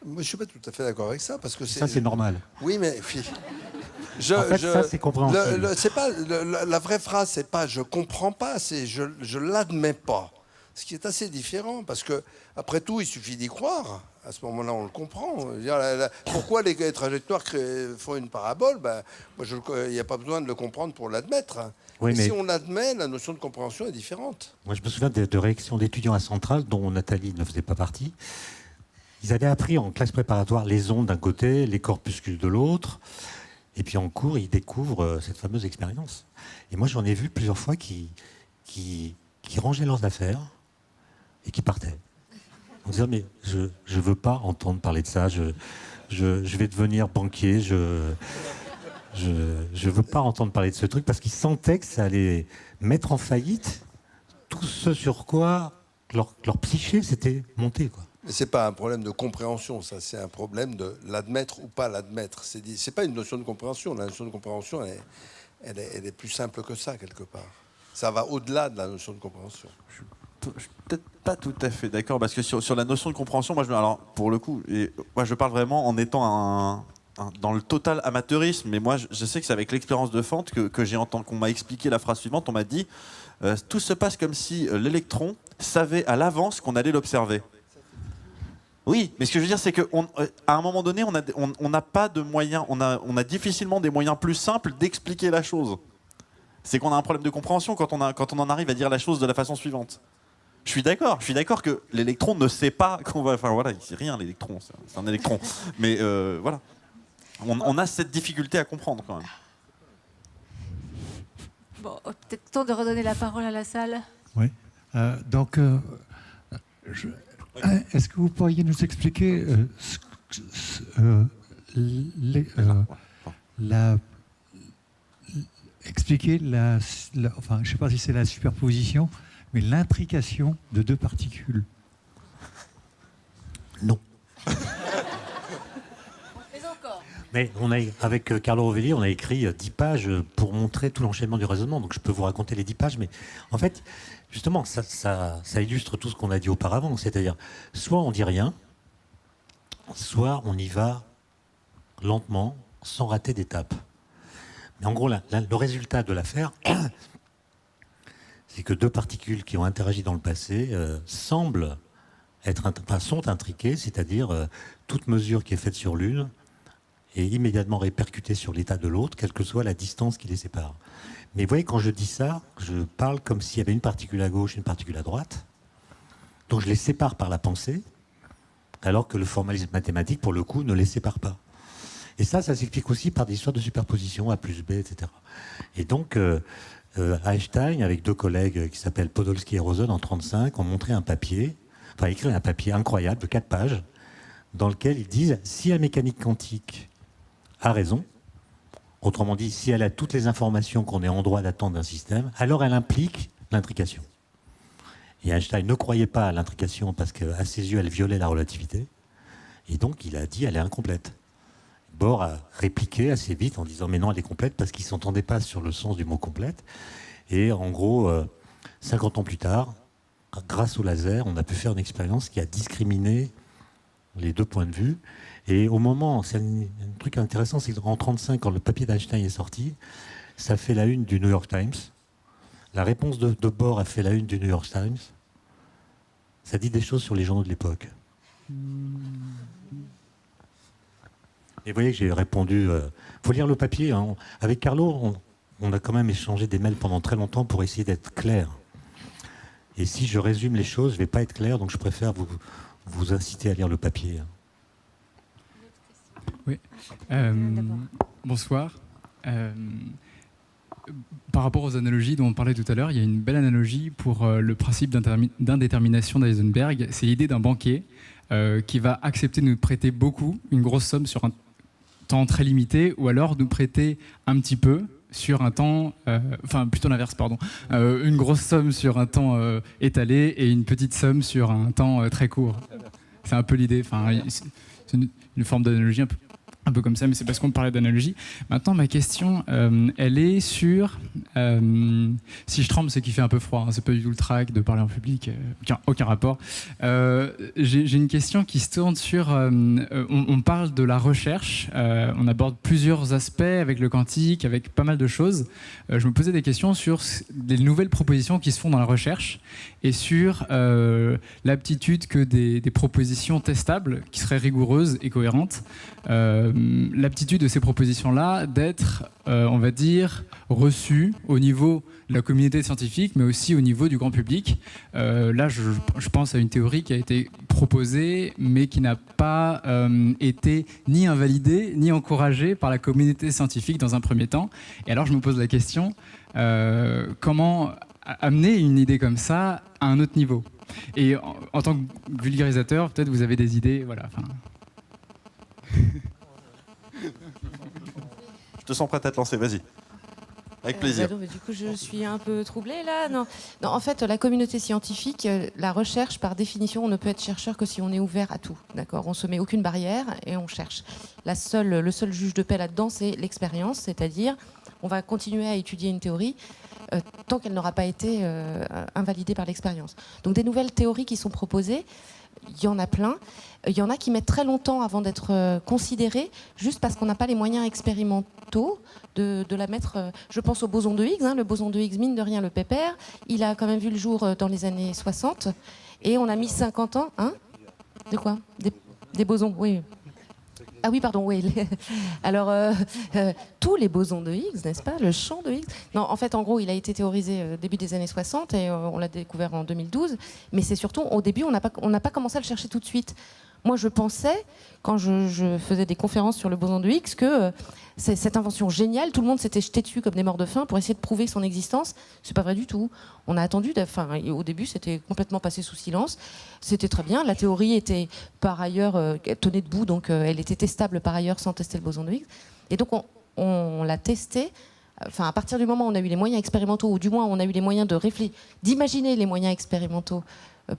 Moi, je ne suis pas tout à fait d'accord avec ça, parce que ça, c'est normal. Oui, mais... ça, c'est compréhensible. La vraie phrase, c'est pas « je comprends pas », c'est « je l'admets pas ». Ce qui est assez différent, parce que après tout, il suffit d'y croire. À ce moment-là, on le comprend. Pourquoi les trajectoires font une parabole ? Il n'y a pas besoin de le comprendre pour l'admettre. Oui, mais si on l'admet, la notion de compréhension est différente. Moi, je me souviens de réactions d'étudiants à Centrale, dont Nathalie ne faisait pas partie. Ils avaient appris en classe préparatoire les ondes d'un côté, les corpuscules de l'autre. Et puis en cours, ils découvrent cette fameuse expérience. Et moi, j'en ai vu plusieurs fois qui rangeaient leurs affaires et qui partaient. En disant, mais je ne veux pas entendre parler de ça, je vais devenir banquier, je veux pas entendre parler de ce truc, parce qu'ils sentaient que ça allait mettre en faillite tout ce sur quoi leur psyché s'était monté, quoi. Mais c'est pas un problème de compréhension, ça, c'est un problème de l'admettre ou pas l'admettre. C'est pas une notion de compréhension. La notion de compréhension, elle est plus simple que ça, quelque part. Ça va au-delà de la notion de compréhension. Je suis peut-être pas tout à fait d'accord, parce que sur la notion de compréhension, moi, alors, pour le coup, moi, je parle vraiment en étant dans le total amateurisme, mais moi, je sais que c'est avec l'expérience de Fante que j'ai entendu, qu'on m'a expliqué la phrase suivante, on m'a dit tout se passe comme si l'électron savait à l'avance qu'on allait l'observer. Oui, mais ce que je veux dire, c'est qu'à un moment donné, on n'a pas de moyens, on a difficilement des moyens plus simples d'expliquer la chose. C'est qu'on a un problème de compréhension quand on en arrive à dire la chose de la façon suivante. Je suis d'accord que l'électron ne sait pas qu'on va... Enfin voilà, il ne sait rien, l'électron, c'est un électron. Mais voilà, on a cette difficulté à comprendre quand même. Bon, peut-être temps de redonner la parole à la salle. Oui. Est-ce que vous pourriez nous expliquer enfin, je ne sais pas si c'est la superposition, mais l'intrication de deux particules? Non. Mais avec Carlo Rovelli, on a écrit 10 pages pour montrer tout l'enchaînement du raisonnement. Donc je peux vous raconter les 10 pages, mais en fait, justement, ça illustre tout ce qu'on a dit auparavant. C'est-à-dire, soit on dit rien, soit on y va lentement, sans rater d'étape. Mais en gros, le résultat de l'affaire, c'est que deux particules qui ont interagi dans le passé semblent sont intriquées, c'est-à-dire toute mesure qui est faite sur l'une est immédiatement répercutée sur l'état de l'autre, quelle que soit la distance qui les sépare. Mais vous voyez, quand je dis ça, je parle comme s'il y avait une particule à gauche et une particule à droite. Donc je les sépare par la pensée, alors que le formalisme mathématique, pour le coup, ne les sépare pas. Et ça s'explique aussi par des histoires de superposition, A plus B, etc. Et donc, Einstein, avec deux collègues qui s'appellent Podolsky et Rosen, en 1935, ont montré un papier, enfin écrit un papier incroyable de 4 pages, dans lequel ils disent, si la mécanique quantique a raison, autrement dit, si elle a toutes les informations qu'on est en droit d'attendre d'un système, alors elle implique l'intrication. Et Einstein ne croyait pas à l'intrication parce qu'à ses yeux, elle violait la relativité. Et donc, il a dit, elle est incomplète. Bohr a répliqué assez vite en disant, mais non, elle est complète, parce qu'ils ne s'entendaient pas sur le sens du mot complète. Et en gros, 50 ans plus tard, grâce au laser, on a pu faire une expérience qui a discriminé les deux points de vue. Et au moment, c'est un truc intéressant, c'est qu'en 1935, quand le papier d'Einstein est sorti, ça fait la une du New York Times. La réponse de Bohr a fait la une du New York Times. Ça dit des choses sur les journaux de l'époque. Et vous voyez que j'ai répondu... faut lire le papier. Hein. Avec Carlo, on a quand même échangé des mails pendant très longtemps pour essayer d'être clair. Et si je résume les choses, je ne vais pas être clair, donc je préfère vous inciter à lire le papier. Oui. Bonsoir. Par rapport aux analogies dont on parlait tout à l'heure, il y a une belle analogie pour le principe d'indétermination d'Heisenberg. C'est l'idée d'un banquier qui va accepter de nous prêter beaucoup, une grosse somme sur un temps très limité, ou alors nous prêter un petit peu sur un temps, enfin plutôt l'inverse, pardon, une grosse somme sur un temps étalé et une petite somme sur un temps très court. C'est un peu l'idée, enfin, c'est une forme d'analogie un peu comme ça, mais c'est parce qu'on parlait d'analogie. Maintenant, ma question, elle est sur... si je tremble, c'est qu'il fait un peu froid. Hein, c'est pas du tout le trac de parler en public. Aucun rapport. J'ai une question qui se tourne sur... on parle de la recherche. On aborde plusieurs aspects avec le quantique, avec pas mal de choses. Je me posais des questions sur des nouvelles propositions qui se font dans la recherche et sur l'aptitude que des propositions testables, qui seraient rigoureuses et cohérentes, l'aptitude de ces propositions-là d'être, on va dire, reçues au niveau de la communauté scientifique, mais aussi au niveau du grand public. Là, je pense à une théorie qui a été proposée, mais qui n'a pas été ni invalidée, ni encouragée par la communauté scientifique dans un premier temps. Et alors, je me pose la question, comment amener une idée comme ça à un autre niveau? Et en tant que vulgarisateur, peut-être vous avez des idées, voilà. Je te sens prête à te lancer, vas-y. Avec plaisir. Non, mais du coup, je suis un peu troublée là. Non, en fait, la communauté scientifique, la recherche, par définition, on ne peut être chercheur que si on est ouvert à tout. D'accord ? On se met aucune barrière et on cherche. Le seul juge de paix là-dedans, c'est l'expérience, c'est-à-dire on va continuer à étudier une théorie tant qu'elle n'aura pas été invalidée par l'expérience. Donc des nouvelles théories qui sont proposées, il y en a plein. Il y en a qui mettent très longtemps avant d'être considérées, juste parce qu'on n'a pas les moyens expérimentaux de la mettre. Je pense au boson de Higgs. Le boson de Higgs, mine de rien, le pépère. Il a quand même vu le jour dans les années 60. Et on a mis 50 ans. De quoi ? Des bosons, oui. Ah oui, pardon, oui. Alors, tous les bosons de Higgs, n'est-ce pas ? Le champ de Higgs. Non, en fait, en gros, il a été théorisé début des années 60 et on l'a découvert en 2012. Mais c'est surtout, au début, on n'a pas commencé à le chercher tout de suite. Moi, je pensais, quand je faisais des conférences sur le boson de Higgs, que cette invention géniale, tout le monde s'était jeté dessus comme des morts de faim pour essayer de prouver son existence. C'est pas vrai du tout. On a attendu. Au début, c'était complètement passé sous silence. C'était très bien. La théorie était, par ailleurs, tenait debout, donc elle était testable par ailleurs sans tester le boson de Higgs. Et donc, on l'a testé. Enfin, à partir du moment où on a eu les moyens expérimentaux, ou du moins on a eu les moyens d'imaginer les moyens expérimentaux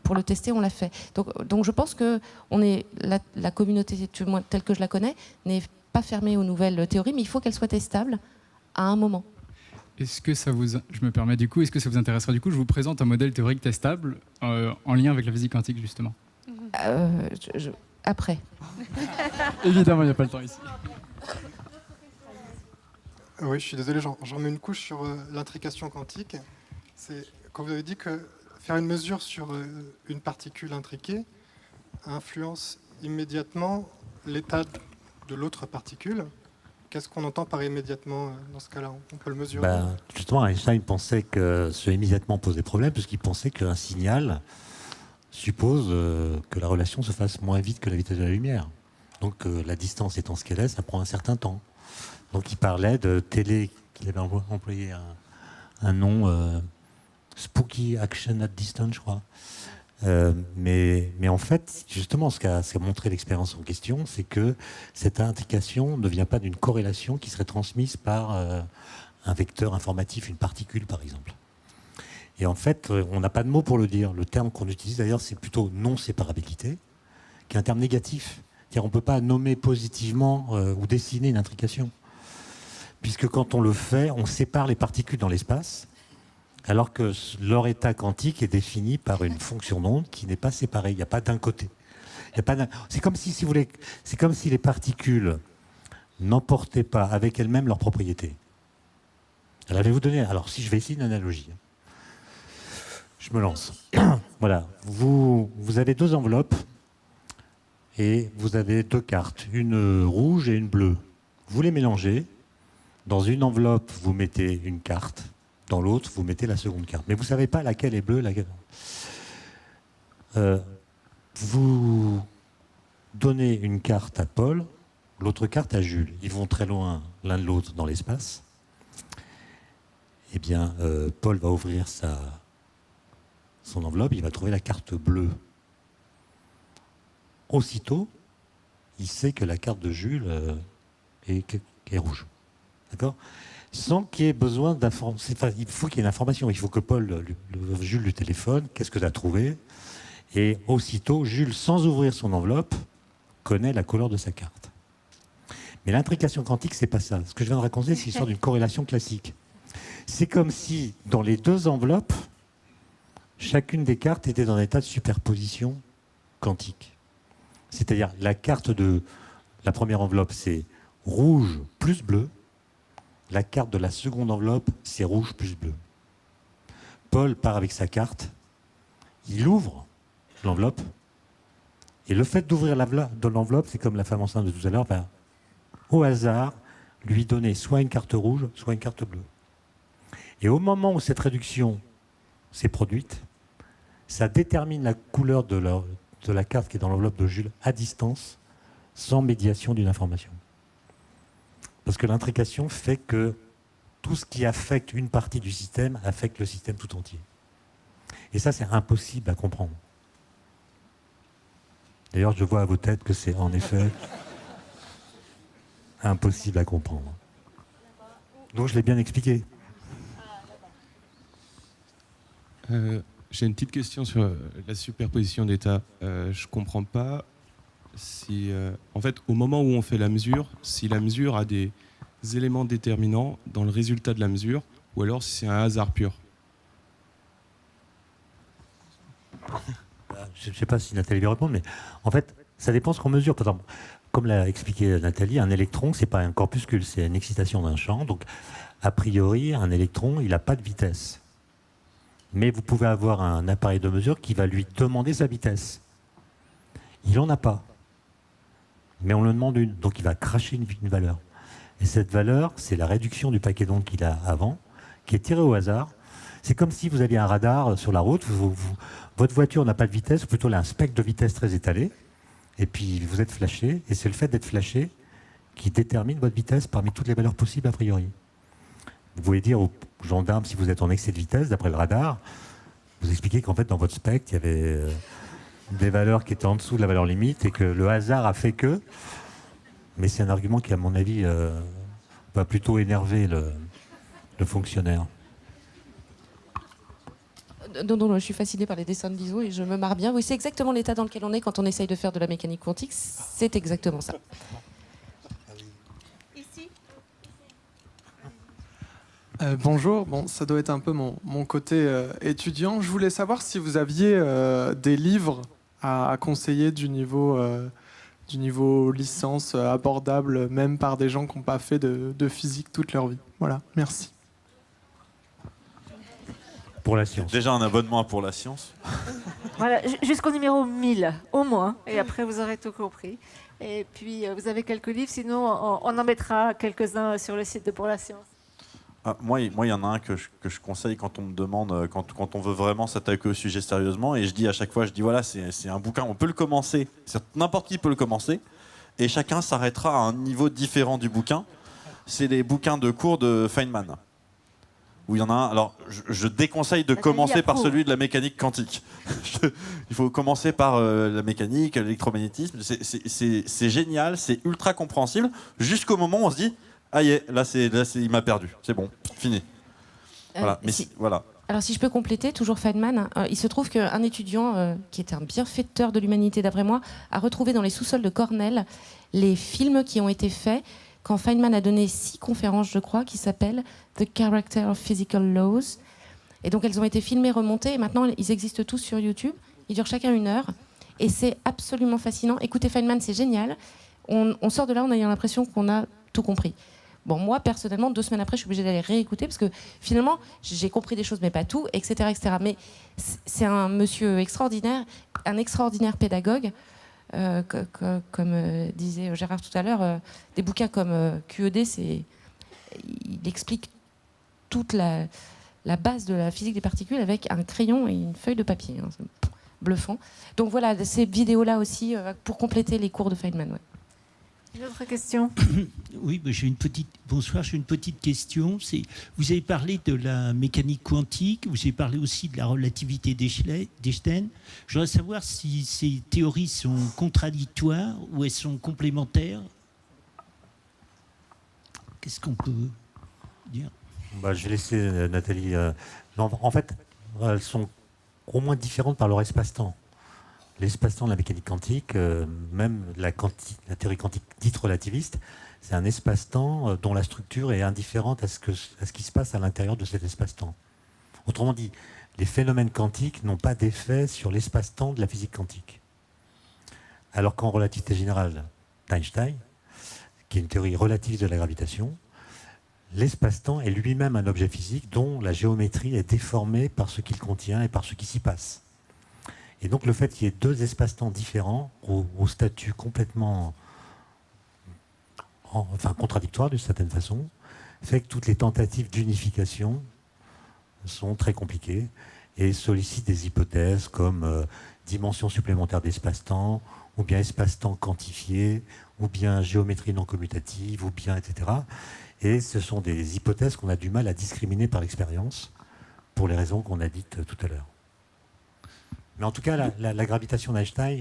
pour le tester, on l'a fait. Donc je pense que la communauté, telle que je la connais, n'est pas fermée aux nouvelles théories, mais il faut qu'elle soit testable à un moment. Est-ce que je me permets du coup, est-ce que ça vous intéresserait du coup, je vous présente un modèle théorique testable en lien avec la physique quantique justement. Après. Évidemment, il n'y a pas le temps ici. Oui, je suis désolé, j'en remets une couche sur l'intrication quantique. C'est quand vous avez dit que faire une mesure sur une particule intriquée influence immédiatement l'état de l'autre particule. Qu'est-ce qu'on entend par immédiatement dans ce cas-là ? On peut le mesurer ? Justement, Einstein pensait que ce immédiatement posait problème, puisqu'il pensait qu'un signal suppose que la relation se fasse moins vite que la vitesse de la lumière. Donc la distance étant ce qu'elle est, ça prend un certain temps. Donc il parlait de télé, qu'il avait employé un nom Spooky Action at Distance, je crois. Mais en fait, justement, ce qu'a montré l'expérience en question, c'est que cette intrication ne vient pas d'une corrélation qui serait transmise par un vecteur informatif, une particule par exemple. Et en fait, on n'a pas de mot pour le dire. Le terme qu'on utilise d'ailleurs, c'est plutôt non-séparabilité, qui est un terme négatif. C'est-à-dire on ne peut pas nommer positivement ou dessiner une intrication. Puisque quand on le fait, on sépare les particules dans l'espace, alors que leur état quantique est défini par une fonction d'onde qui n'est pas séparée. Il n'y a pas d'un côté. C'est comme si vous voulez, c'est comme si les particules n'emportaient pas avec elles-mêmes leurs propriétés. Alors, je vais vous donner. Alors, si je vais essayer une analogie, je me lance. Voilà. Vous avez deux enveloppes et vous avez deux cartes, une rouge et une bleue. Vous les mélangez. Dans une enveloppe, vous mettez une carte. Dans l'autre, vous mettez la seconde carte. Mais vous ne savez pas laquelle est bleue, laquelle... vous donnez une carte à Paul, l'autre carte à Jules. Ils vont très loin l'un de l'autre dans l'espace. Eh bien, Paul va ouvrir son enveloppe, il va trouver la carte bleue. Aussitôt, il sait que la carte de Jules est rouge. D'accord ? Sans qu'il y ait besoin d'information. Enfin, il faut qu'il y ait une information. Il faut que Jules lui téléphone. Qu'est-ce que tu as trouvé ? Et aussitôt, Jules, sans ouvrir son enveloppe, connaît la couleur de sa carte. Mais l'intrication quantique, c'est pas ça. Ce que je viens de raconter, c'est l'histoire d'une corrélation classique. C'est comme si, dans les deux enveloppes, chacune des cartes était dans un état de superposition quantique. C'est-à-dire, la carte de la première enveloppe, c'est rouge plus bleu. La carte de la seconde enveloppe, c'est rouge plus bleu. Paul part avec sa carte, il ouvre l'enveloppe, et le fait d'ouvrir l'enveloppe, c'est comme la femme enceinte de tout à l'heure, va au hasard lui donner soit une carte rouge, soit une carte bleue. Et au moment où cette réduction s'est produite, ça détermine la couleur de la carte qui est dans l'enveloppe de Jules à distance, sans médiation d'une information. Parce que l'intrication fait que tout ce qui affecte une partie du système affecte le système tout entier. Et ça, c'est impossible à comprendre. D'ailleurs, je vois à vos têtes que c'est en effet impossible à comprendre. Donc, je l'ai bien expliqué. J'ai une petite question sur la superposition d'états. Je comprends pas si, en fait, au moment où on fait la mesure, si la mesure a des éléments déterminants dans le résultat de la mesure, ou alors si c'est un hasard pur. Je ne sais pas si Nathalie veut répondre, mais en fait, ça dépend ce qu'on mesure. Par exemple, comme l'a expliqué Nathalie, un électron, c'est pas un corpuscule, c'est une excitation d'un champ. Donc, a priori, un électron, il n'a pas de vitesse. Mais vous pouvez avoir un appareil de mesure qui va lui demander sa vitesse. Il n'en a pas. Mais on le demande une. Donc, il va cracher une valeur. Et cette valeur, c'est la réduction du paquet d'ondes qu'il a avant, qui est tiré au hasard. C'est comme si vous aviez un radar sur la route, votre voiture n'a pas de vitesse, ou plutôt elle a un spectre de vitesse très étalé, et puis vous êtes flashé, et c'est le fait d'être flashé qui détermine votre vitesse parmi toutes les valeurs possibles a priori. Vous pouvez dire aux gendarmes si vous êtes en excès de vitesse, d'après le radar, vous expliquez qu'en fait dans votre spectre, il y avait des valeurs qui étaient en dessous de la valeur limite, et que le hasard a fait que... Mais c'est un argument qui, à mon avis, va plutôt énerver le fonctionnaire. Non, je suis fascinée par les dessins de l'ISO et je me marre bien. Oui, c'est exactement l'état dans lequel on est quand on essaye de faire de la mécanique quantique. C'est exactement ça. Ici. Bonjour, bon, ça doit être un peu mon côté étudiant. Je voulais savoir si vous aviez des livres à conseiller du niveau licence abordable, même par des gens qui n'ont pas fait de physique toute leur vie. Voilà, merci. Pour la science. Déjà un abonnement pour la science. Voilà, jusqu'au numéro 1000, au moins. Et après, vous aurez tout compris. Et puis, vous avez quelques livres. Sinon, on en mettra quelques-uns sur le site de Pour la Science. Ah, moi, il y en a un que je conseille quand on me demande, quand on veut vraiment s'attaquer au sujet sérieusement. Et je dis à chaque fois, voilà, c'est un bouquin, on peut le commencer. N'importe qui peut le commencer. Et chacun s'arrêtera à un niveau différent du bouquin. C'est les bouquins de cours de Feynman. Où il y en a un. Alors, je déconseille de commencer par celui de la mécanique quantique. Il faut commencer par la mécanique, l'électromagnétisme. C'est génial, c'est ultra compréhensible, jusqu'au moment où on se dit ah, là, il m'a perdu. C'est bon, fini. Voilà. Voilà. Alors, si je peux compléter, toujours Feynman, il se trouve qu'un étudiant qui était un bienfaiteur de l'humanité, d'après moi, a retrouvé dans les sous-sols de Cornell les films qui ont été faits quand Feynman a donné 6 conférences, je crois, qui s'appellent The Character of Physical Laws. Et donc, elles ont été filmées, remontées, et maintenant, ils existent tous sur YouTube. Ils durent chacun 1 heure. Et c'est absolument fascinant. Écoutez Feynman, c'est génial. On sort de là en ayant l'impression qu'on a tout compris. Bon, moi, personnellement, 2 semaines après, je suis obligée d'aller réécouter parce que finalement, j'ai compris des choses, mais pas tout, etc., etc. Mais c'est un monsieur extraordinaire, un extraordinaire pédagogue. Comme disait Gérard tout à l'heure, des bouquins comme QED, il explique toute la base de la physique des particules avec un crayon et une feuille de papier. Hein, c'est bluffant. Donc voilà, ces vidéos-là aussi pour compléter les cours de Feynman. Ouais. Une autre question? Oui, bonsoir, j'ai une petite question. Vous avez parlé de la mécanique quantique, vous avez parlé aussi de la relativité d'Einstein. Je voudrais savoir si ces théories sont contradictoires ou elles sont complémentaires. Qu'est-ce qu'on peut dire? Je vais laisser Nathalie. En fait, elles sont au moins différentes par leur espace-temps. L'espace-temps de la mécanique quantique, même la théorie quantique dite relativiste, c'est un espace-temps dont la structure est indifférente à ce qui se passe à l'intérieur de cet espace-temps. Autrement dit, les phénomènes quantiques n'ont pas d'effet sur l'espace-temps de la physique quantique. Alors qu'en relativité générale d'Einstein, qui est une théorie relativiste de la gravitation, l'espace-temps est lui-même un objet physique dont la géométrie est déformée par ce qu'il contient et par ce qui s'y passe. Et donc le fait qu'il y ait 2 espaces-temps différents, au statut complètement contradictoire d'une certaine façon, fait que toutes les tentatives d'unification sont très compliquées et sollicitent des hypothèses comme dimension supplémentaire d'espace-temps, ou bien espace-temps quantifié, ou bien géométrie non commutative, ou bien etc. Et ce sont des hypothèses qu'on a du mal à discriminer par l'expérience, pour les raisons qu'on a dites tout à l'heure. Mais en tout cas, la gravitation d'Einstein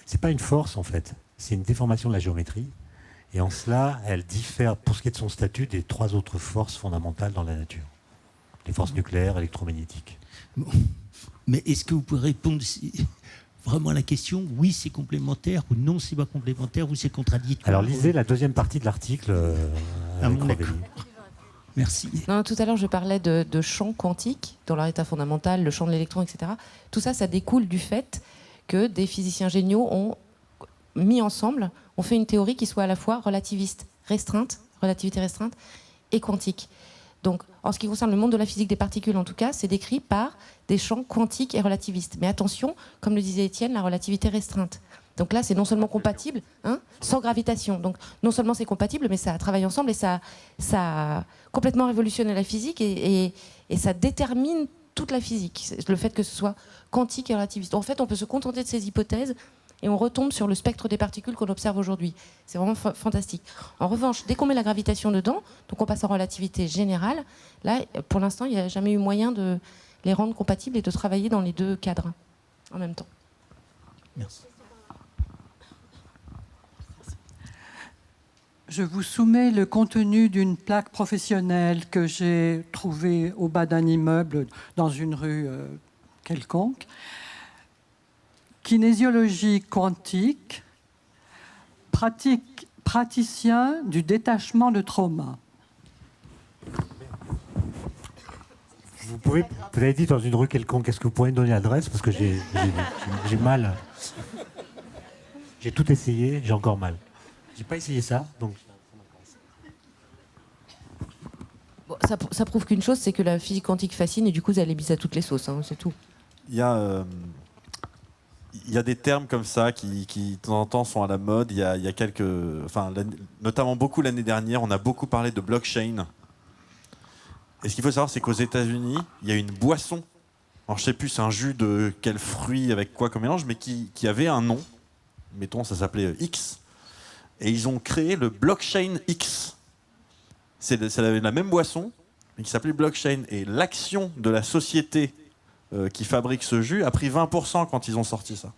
c'est pas une force en fait, c'est une déformation de la géométrie. Et en cela, elle diffère, pour ce qui est de son statut, des 3 autres forces fondamentales dans la nature. Les forces nucléaires, électromagnétiques. Bon. Mais est-ce que vous pouvez répondre vraiment à la question, oui c'est complémentaire ou non c'est pas complémentaire ou c'est contradictoire? Alors lisez la deuxième partie de l'article. Avec bon, Rovelli. Merci. Non, tout à l'heure, je parlais de champ quantique dans leur état fondamental, le champ de l'électron, etc. Tout ça, ça découle du fait que des physiciens géniaux ont mis ensemble, ont fait une théorie qui soit à la fois relativiste, restreinte, relativité restreinte, et quantique. Donc, en ce qui concerne le monde de la physique des particules, en tout cas, c'est décrit par des champs quantiques et relativistes. Mais attention, comme le disait Étienne, la relativité restreinte. Donc là, c'est non seulement compatible, sans gravitation. Donc non seulement c'est compatible, mais ça travaille ensemble et ça a complètement révolutionné la physique et ça détermine toute la physique. Le fait que ce soit quantique et relativiste. En fait, on peut se contenter de ces hypothèses et on retombe sur le spectre des particules qu'on observe aujourd'hui. C'est vraiment fantastique. En revanche, dès qu'on met la gravitation dedans, donc on passe en relativité générale, là, pour l'instant, il n'y a jamais eu moyen de les rendre compatibles et de travailler dans les deux cadres en même temps. Merci. Je vous soumets le contenu d'une plaque professionnelle que j'ai trouvée au bas d'un immeuble dans une rue quelconque. Kinésiologie quantique, praticien du détachement de trauma. Vous avez dit dans une rue quelconque, est-ce que vous pourriez me donner l'adresse? Parce que j'ai mal. J'ai tout essayé, j'ai encore mal. J'ai pas essayé ça, donc... Bon, ça prouve qu'une chose, c'est que la physique quantique fascine et du coup, elle est mise à toutes les sauces, c'est tout. Il y a des termes comme ça qui de temps en temps sont à la mode. Il y a quelques, notamment beaucoup l'année dernière, on a beaucoup parlé de blockchain. Et ce qu'il faut savoir, c'est qu'aux États-Unis, il y a une boisson. Alors je sais plus, c'est un jus de quel fruit avec quoi comme mélange, mais qui avait un nom. Mettons, ça s'appelait X. Et ils ont créé le blockchain X. C'est la même boisson, mais qui s'appelait blockchain. Et l'action de la société qui fabrique ce jus a pris 20% quand ils ont sorti ça.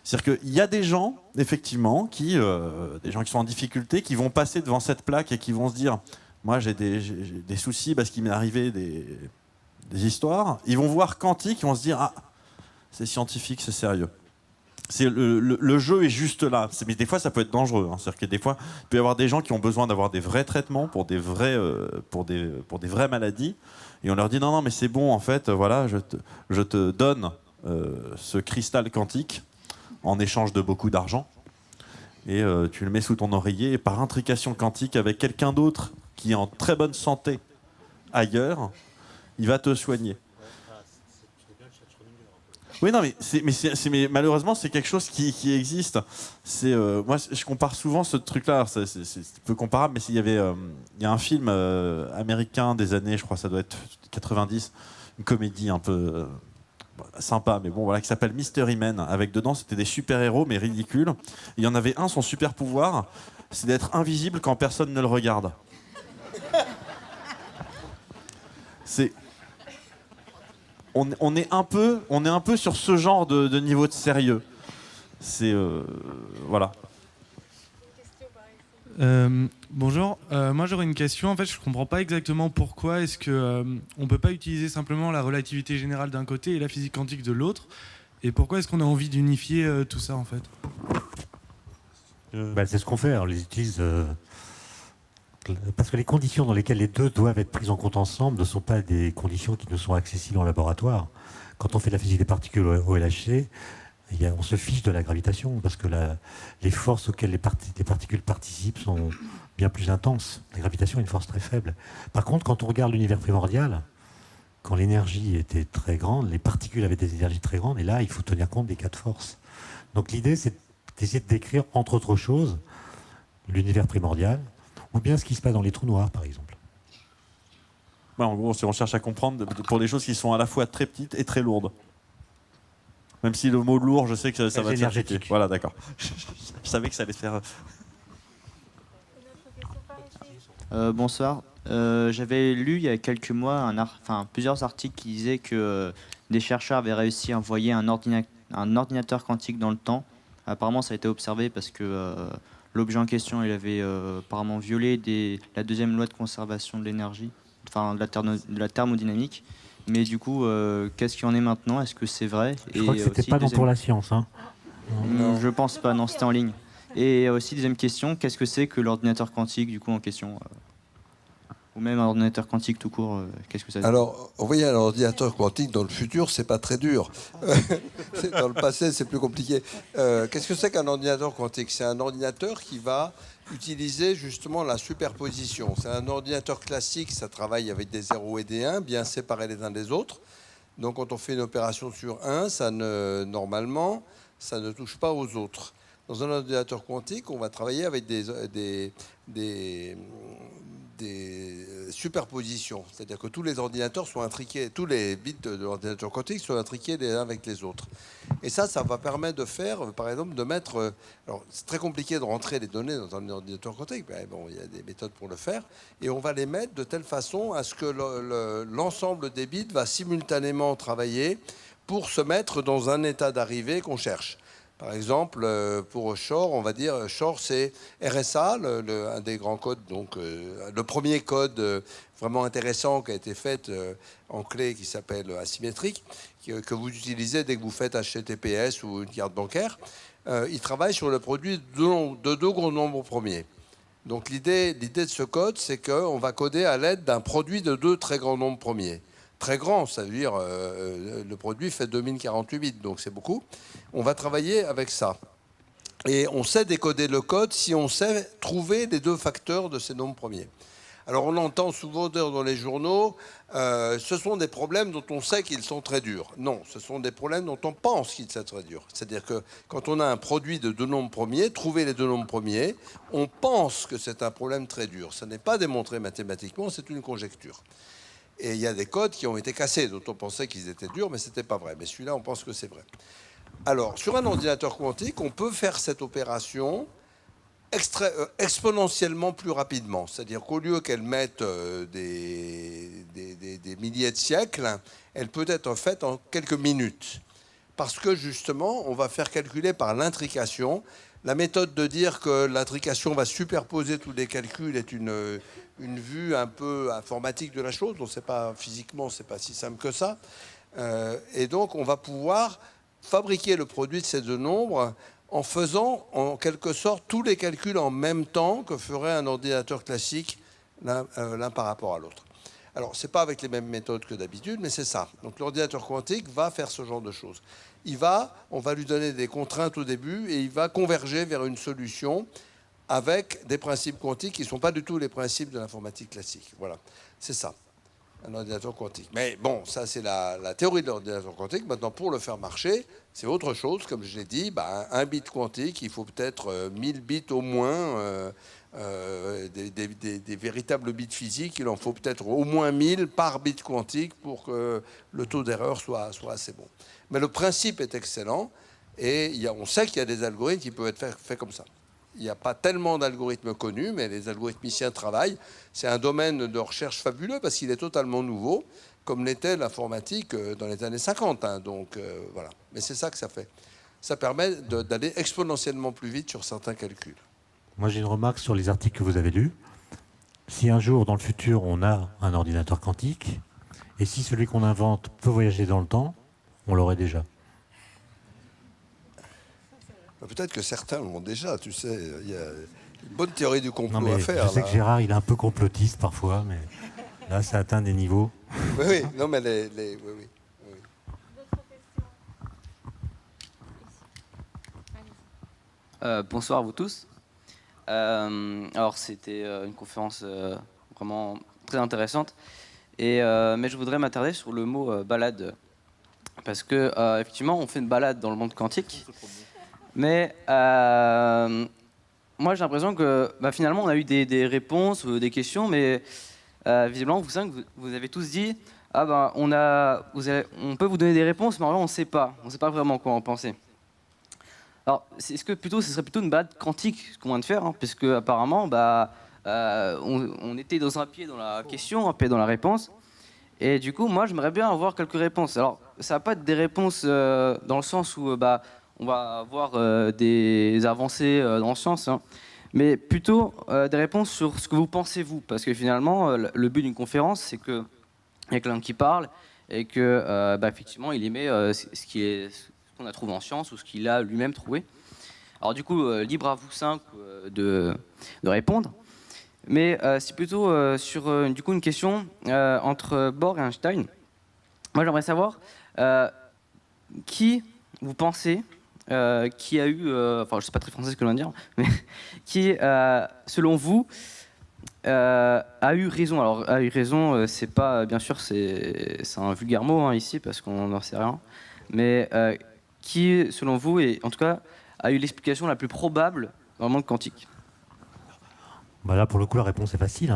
C'est-à-dire qu'il y a des gens, effectivement, des gens qui sont en difficulté, qui vont passer devant cette plaque et qui vont se dire « Moi, j'ai des soucis parce qu'il m'est arrivé des histoires. » Ils vont voir quantique, ils vont se dire « Ah, c'est scientifique, c'est sérieux. » Le jeu est juste là. Mais des fois, ça peut être dangereux. C'est-à-dire que des fois, il peut y avoir des gens qui ont besoin d'avoir des vrais traitements pour des vraies maladies. Et on leur dit non, mais c'est bon, en fait, voilà, je te donne ce cristal quantique en échange de beaucoup d'argent. Et tu le mets sous ton oreiller. Et par intrication quantique avec quelqu'un d'autre qui est en très bonne santé ailleurs, il va te soigner. Oui, non, mais malheureusement, c'est quelque chose qui existe. Moi, je compare souvent ce truc-là. C'est peu comparable, mais il y a un film américain des années, je crois, ça doit être 90, une comédie un peu sympa, mais bon, voilà, qui s'appelle Mystery Men. Avec dedans, c'était des super-héros, mais ridicules. Il y en avait un, son super-pouvoir, c'est d'être invisible quand personne ne le regarde. On est un peu sur ce genre de niveau de sérieux. Voilà. Bonjour, moi j'aurais une question. En fait, je comprends pas exactement pourquoi est-ce que on peut pas utiliser simplement la relativité générale d'un côté et la physique quantique de l'autre, et pourquoi est-ce qu'on a envie d'unifier tout ça en fait? C'est ce qu'on fait. On les utilise parce que les conditions dans lesquelles les deux doivent être prises en compte ensemble ne sont pas des conditions qui nous sont accessibles en laboratoire. Quand on fait de la physique des particules au LHC, on se fiche de la gravitation parce que les forces auxquelles les particules participent sont bien plus intenses. La gravitation est une force très faible. Par contre, quand on regarde l'univers primordial, quand l'énergie était très grande, les particules avaient des énergies très grandes, et là, il faut tenir compte des cas de force. Donc l'idée, c'est d'essayer de décrire, entre autres choses, l'univers primordial, ou bien ce qui se passe dans les trous noirs, par exemple. Ouais, en gros, on cherche à comprendre pour des choses qui sont à la fois très petites et très lourdes. Même si le mot lourd, je sais que ça va énergétique. Voilà, d'accord. Je savais que ça allait faire... Bonsoir. J'avais lu il y a quelques mois plusieurs articles qui disaient que des chercheurs avaient réussi à envoyer un ordinateur quantique dans le temps. Apparemment, ça a été observé parce que l'objet en question, il avait apparemment violé la deuxième loi de conservation de l'énergie, de la thermodynamique. Mais du coup, qu'est-ce qu'il y en est maintenant? Est-ce que c'est vrai? Je crois que c'était aussi, pas dans deuxième- Pour la science. Hein. Je pense pas, non, c'était en ligne. Et aussi, deuxième question, qu'est-ce que c'est que l'ordinateur quantique, du coup, en question ou même un ordinateur quantique tout court, qu'est-ce que ça veut dire? Alors, vous voyez, un ordinateur quantique dans le futur, c'est pas très dur. Dans le passé, c'est plus compliqué. Qu'est-ce que c'est qu'un ordinateur quantique? C'est un ordinateur qui va utiliser justement la superposition. C'est un ordinateur classique, ça travaille avec des 0 et des 1, bien séparés les uns des autres. Donc, quand on fait une opération sur 1, normalement, ça ne touche pas aux autres. Dans un ordinateur quantique, on va travailler avec des superpositions, c'est-à-dire que tous les ordinateurs sont intriqués, tous les bits de l'ordinateur quantique sont intriqués les uns avec les autres. Et ça va permettre de faire, par exemple, de mettre... Alors, c'est très compliqué de rentrer les données dans un ordinateur quantique, mais bon, il y a des méthodes pour le faire, et on va les mettre de telle façon à ce que l'ensemble des bits va simultanément travailler pour se mettre dans un état d'arrivée qu'on cherche. Par exemple, pour Shor, on va dire, Shor, c'est RSA, un des grands codes, donc le premier code vraiment intéressant qui a été fait en clé qui s'appelle asymétrique, que vous utilisez dès que vous faites HTTPS ou une carte bancaire. Il travaille sur le produit de deux gros nombres premiers. Donc l'idée de ce code, c'est qu'on va coder à l'aide d'un produit de deux très grands nombres premiers. Très grand, ça veut dire le produit fait 2048 bits, donc c'est beaucoup. On va travailler avec ça. Et on sait décoder le code si on sait trouver les deux facteurs de ces nombres premiers. Alors on entend souvent dire dans les journaux, ce sont des problèmes dont on sait qu'ils sont très durs. Non, ce sont des problèmes dont on pense qu'ils sont très durs. C'est-à-dire que quand on a un produit de deux nombres premiers, trouver les deux nombres premiers, on pense que c'est un problème très dur. Ça n'est pas démontré mathématiquement, c'est une conjecture. Et il y a des codes qui ont été cassés, dont on pensait qu'ils étaient durs, mais ce n'était pas vrai. Mais celui-là, on pense que c'est vrai. Alors, sur un ordinateur quantique, on peut faire cette opération exponentiellement plus rapidement. C'est-à-dire qu'au lieu qu'elle mette des milliers de siècles, elle peut être faite en quelques minutes. Parce que, justement, on va faire calculer par l'intrication. La méthode de dire que l'intrication va superposer tous les calculs est une vue un peu informatique de la chose. On ne sait pas, physiquement, c'est pas si simple que ça. Et donc, on va pouvoir fabriquer le produit de ces deux nombres en faisant, en quelque sorte, tous les calculs en même temps que ferait un ordinateur classique, l'un par rapport à l'autre. Alors, ce n'est pas avec les mêmes méthodes que d'habitude, mais c'est ça. Donc, l'ordinateur quantique va faire ce genre de choses. On va lui donner des contraintes au début et il va converger vers une solution avec des principes quantiques qui ne sont pas du tout les principes de l'informatique classique. Voilà, c'est ça, un ordinateur quantique. Mais bon, ça c'est la théorie de l'ordinateur quantique. Maintenant, pour le faire marcher, c'est autre chose. Comme je l'ai dit, un bit quantique, il faut peut-être 1000 bits au moins, des véritables bits physiques. Il en faut peut-être au moins 1000 par bit quantique pour que le taux d'erreur soit assez bon. Mais le principe est excellent et on sait qu'il y a des algorithmes qui peuvent être faits comme ça. Il n'y a pas tellement d'algorithmes connus, mais les algorithmiciens travaillent. C'est un domaine de recherche fabuleux parce qu'il est totalement nouveau, comme l'était l'informatique dans les années 50. Hein, donc voilà. Mais c'est ça que ça fait. Ça permet d'aller exponentiellement plus vite sur certains calculs. Moi, j'ai une remarque sur les articles que vous avez lus. Si un jour, dans le futur, on a un ordinateur quantique, et si celui qu'on invente peut voyager dans le temps, on l'aurait déjà. Peut-être que certains l'ont déjà, tu sais. Il y a une bonne théorie du complot Non, mais à faire. je sais là. que Gérard, il est un peu complotiste parfois, mais là, ça atteint des niveaux. Oui, oui, non, mais oui. Bonsoir à vous tous. Alors c'était une conférence vraiment très intéressante, mais je voudrais m'attarder sur le mot balade, parce que effectivement on fait une balade dans le monde quantique, mais moi j'ai l'impression que finalement on a eu des réponses, des questions, mais visiblement vous avez tous dit on peut vous donner des réponses, mais en vrai on ne sait pas vraiment quoi en penser. Alors, est-ce que ce serait plutôt une balade quantique, ce qu'on vient de faire, hein, puisque apparemment, on était dans un pied dans la question, un pied dans la réponse, et du coup, moi, j'aimerais bien avoir quelques réponses. Alors, ça va pas être des réponses dans le sens où on va avoir des avancées dans le sens, hein, mais plutôt des réponses sur ce que vous pensez vous, parce que finalement, le but d'une conférence, c'est que y a quelqu'un qui parle, et que effectivement il émet ce qu'on a trouvé en science ou ce qu'il a lui-même trouvé. Alors du coup, libre à vous 5 de répondre. Mais c'est plutôt sur du coup une question entre Bohr et Einstein. Moi, j'aimerais savoir qui vous pensez qui a eu, enfin, je sais pas très français ce que je viens de dire, mais qui, selon vous, a eu raison. Alors, a eu raison, c'est pas, bien sûr, c'est un vulgaire mot ici parce qu'on n'en sait rien. Mais qui, selon vous, et en tout cas, a eu l'explication la plus probable dans le monde quantique? Bah là, pour le coup, la réponse est facile.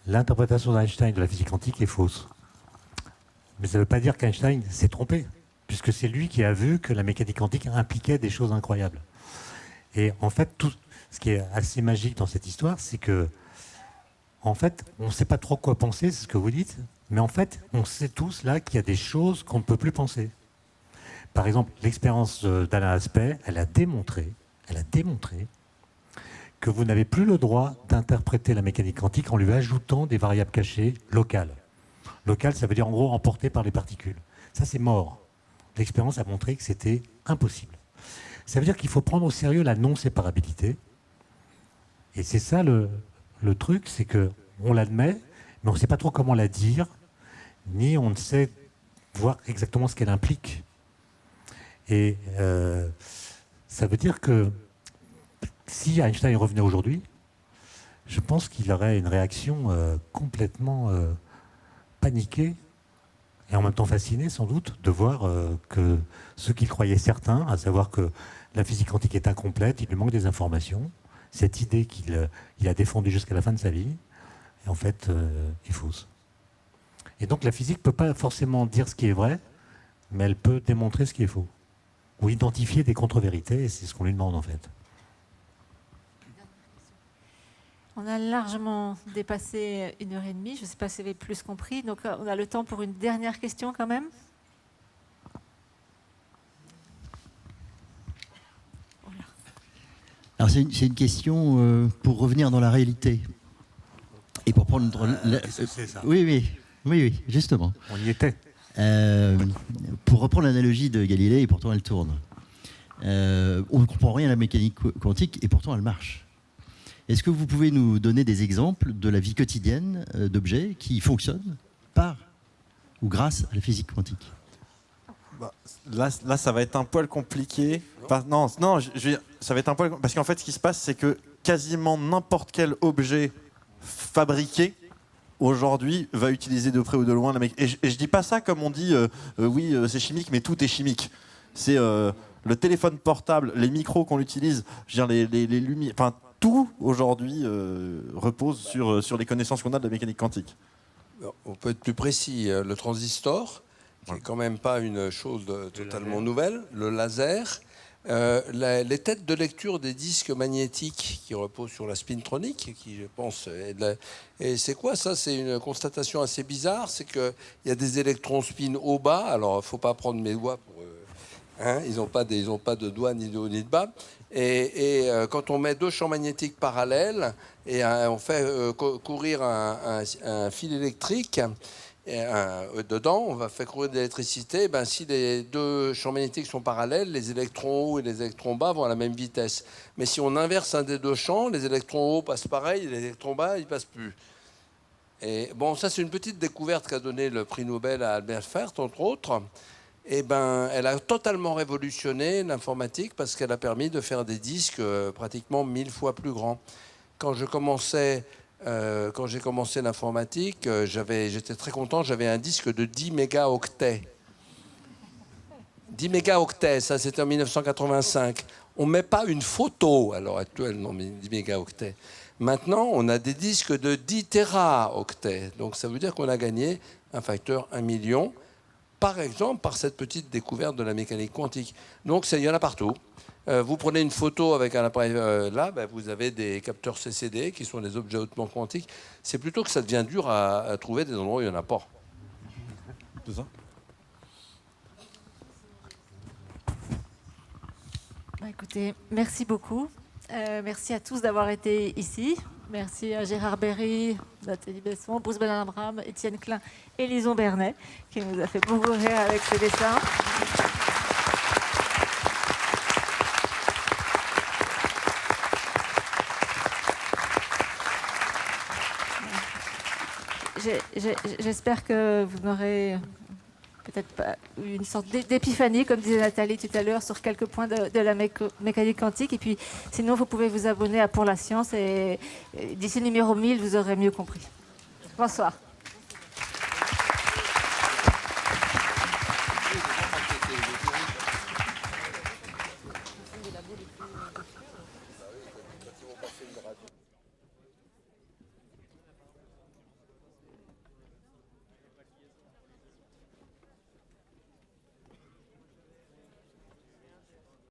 L'interprétation d'Einstein de la physique quantique est fausse. Mais ça ne veut pas dire qu'Einstein s'est trompé, puisque c'est lui qui a vu que la mécanique quantique impliquait des choses incroyables. Et en fait, tout ce qui est assez magique dans cette histoire, c'est que, en fait, on ne sait pas trop quoi penser, c'est ce que vous dites, mais en fait, on sait tous là qu'il y a des choses qu'on ne peut plus penser. Par exemple, l'expérience d'Alain Aspect, elle a démontré que vous n'avez plus le droit d'interpréter la mécanique quantique en lui ajoutant des variables cachées locales. Locales, ça veut dire en gros emportées par les particules. Ça, c'est mort. L'expérience a montré que c'était impossible. Ça veut dire qu'il faut prendre au sérieux la non-séparabilité. Et c'est ça le truc, c'est qu'on l'admet, mais on ne sait pas trop comment la dire, ni on ne sait voir exactement ce qu'elle implique. Et ça veut dire que si Einstein revenait aujourd'hui, je pense qu'il aurait une réaction complètement paniquée et en même temps fasciné sans doute de voir que ce qu'il croyait certain, à savoir que la physique quantique est incomplète, il lui manque des informations, cette idée qu'il a défendue jusqu'à la fin de sa vie, en fait, est fausse. Et donc la physique ne peut pas forcément dire ce qui est vrai, mais elle peut démontrer ce qui est faux, ou identifier des contre-vérités, et c'est ce qu'on lui demande en fait. On a largement dépassé 1h30. Je ne sais pas si vous avez plus compris. Donc, on a le temps pour une dernière question quand même. Alors, c'est une question pour revenir dans la réalité. Et pour prendre... c'est ça. Oui, justement. On y était. Pour reprendre l'analogie de Galilée, et pourtant elle tourne. On ne comprend rien à la mécanique quantique, et pourtant elle marche. Est-ce que vous pouvez nous donner des exemples de la vie quotidienne d'objets qui fonctionnent par ou grâce à la physique quantique? Là, ça va être un poil compliqué. Enfin, non, ça va être un poil... Parce qu'en fait, ce qui se passe, c'est que quasiment n'importe quel objet fabriqué aujourd'hui va utiliser de près ou de loin la mécanique. Et je dis pas ça comme on dit, oui, c'est chimique, mais tout est chimique. C'est le téléphone portable, les micros qu'on utilise, je veux dire, les lumières... Enfin, tout aujourd'hui repose sur les connaissances qu'on a de la mécanique quantique. On peut être plus précis. Le transistor, qui n'est quand même pas une chose totalement nouvelle, le laser, les têtes de lecture des disques magnétiques qui reposent sur la spintronique, qui je pense et c'est quoi ça? C'est une constatation assez bizarre, c'est qu'il y a des électrons spin au bas. Alors il ne faut pas prendre mes doigts pour ils n'ont pas de doigts ni de haut ni de bas. Et quand on met deux champs magnétiques parallèles et on fait courir un fil électrique dedans, on va faire courir de l'électricité. Si les deux champs magnétiques sont parallèles, les électrons hauts et les électrons bas vont à la même vitesse. Mais si on inverse un des deux champs, les électrons hauts passent pareil, et les électrons bas, ils passent plus. Et bon, ça c'est une petite découverte qu'a donné le prix Nobel à Albert Fert, entre autres. Elle a totalement révolutionné l'informatique parce qu'elle a permis de faire des disques pratiquement 1000 fois plus grands. Quand j'ai commencé l'informatique, j'étais très content, j'avais un disque de 10 mégaoctets. 10 mégaoctets, ça c'était en 1985. On ne met pas une photo à l'heure actuelle, non, mais 10 mégaoctets. Maintenant, on a des disques de 10 téraoctets. Donc ça veut dire qu'on a gagné un facteur 1 million. Par exemple, par cette petite découverte de la mécanique quantique. Donc, il y en a partout. Vous prenez une photo avec un appareil vous avez des capteurs CCD qui sont des objets hautement quantiques. C'est plutôt que ça devient dur à trouver des endroits où il n'y en a pas. C'est ça ? Écoutez, merci beaucoup. Merci à tous d'avoir été ici. Merci à Gérard Berry, Nathalie Besson, Bruce Benabram, Étienne Klein et Lison Bernet, qui nous a fait beaucoup rire avec ses dessins. J'espère que vous n'aurez peut-être pas eu une sorte d'épiphanie, comme disait Nathalie tout à l'heure, sur quelques points de la mécanique quantique. Et puis, sinon, vous pouvez vous abonner à Pour la Science et d'ici numéro 1000, vous aurez mieux compris. Bonsoir.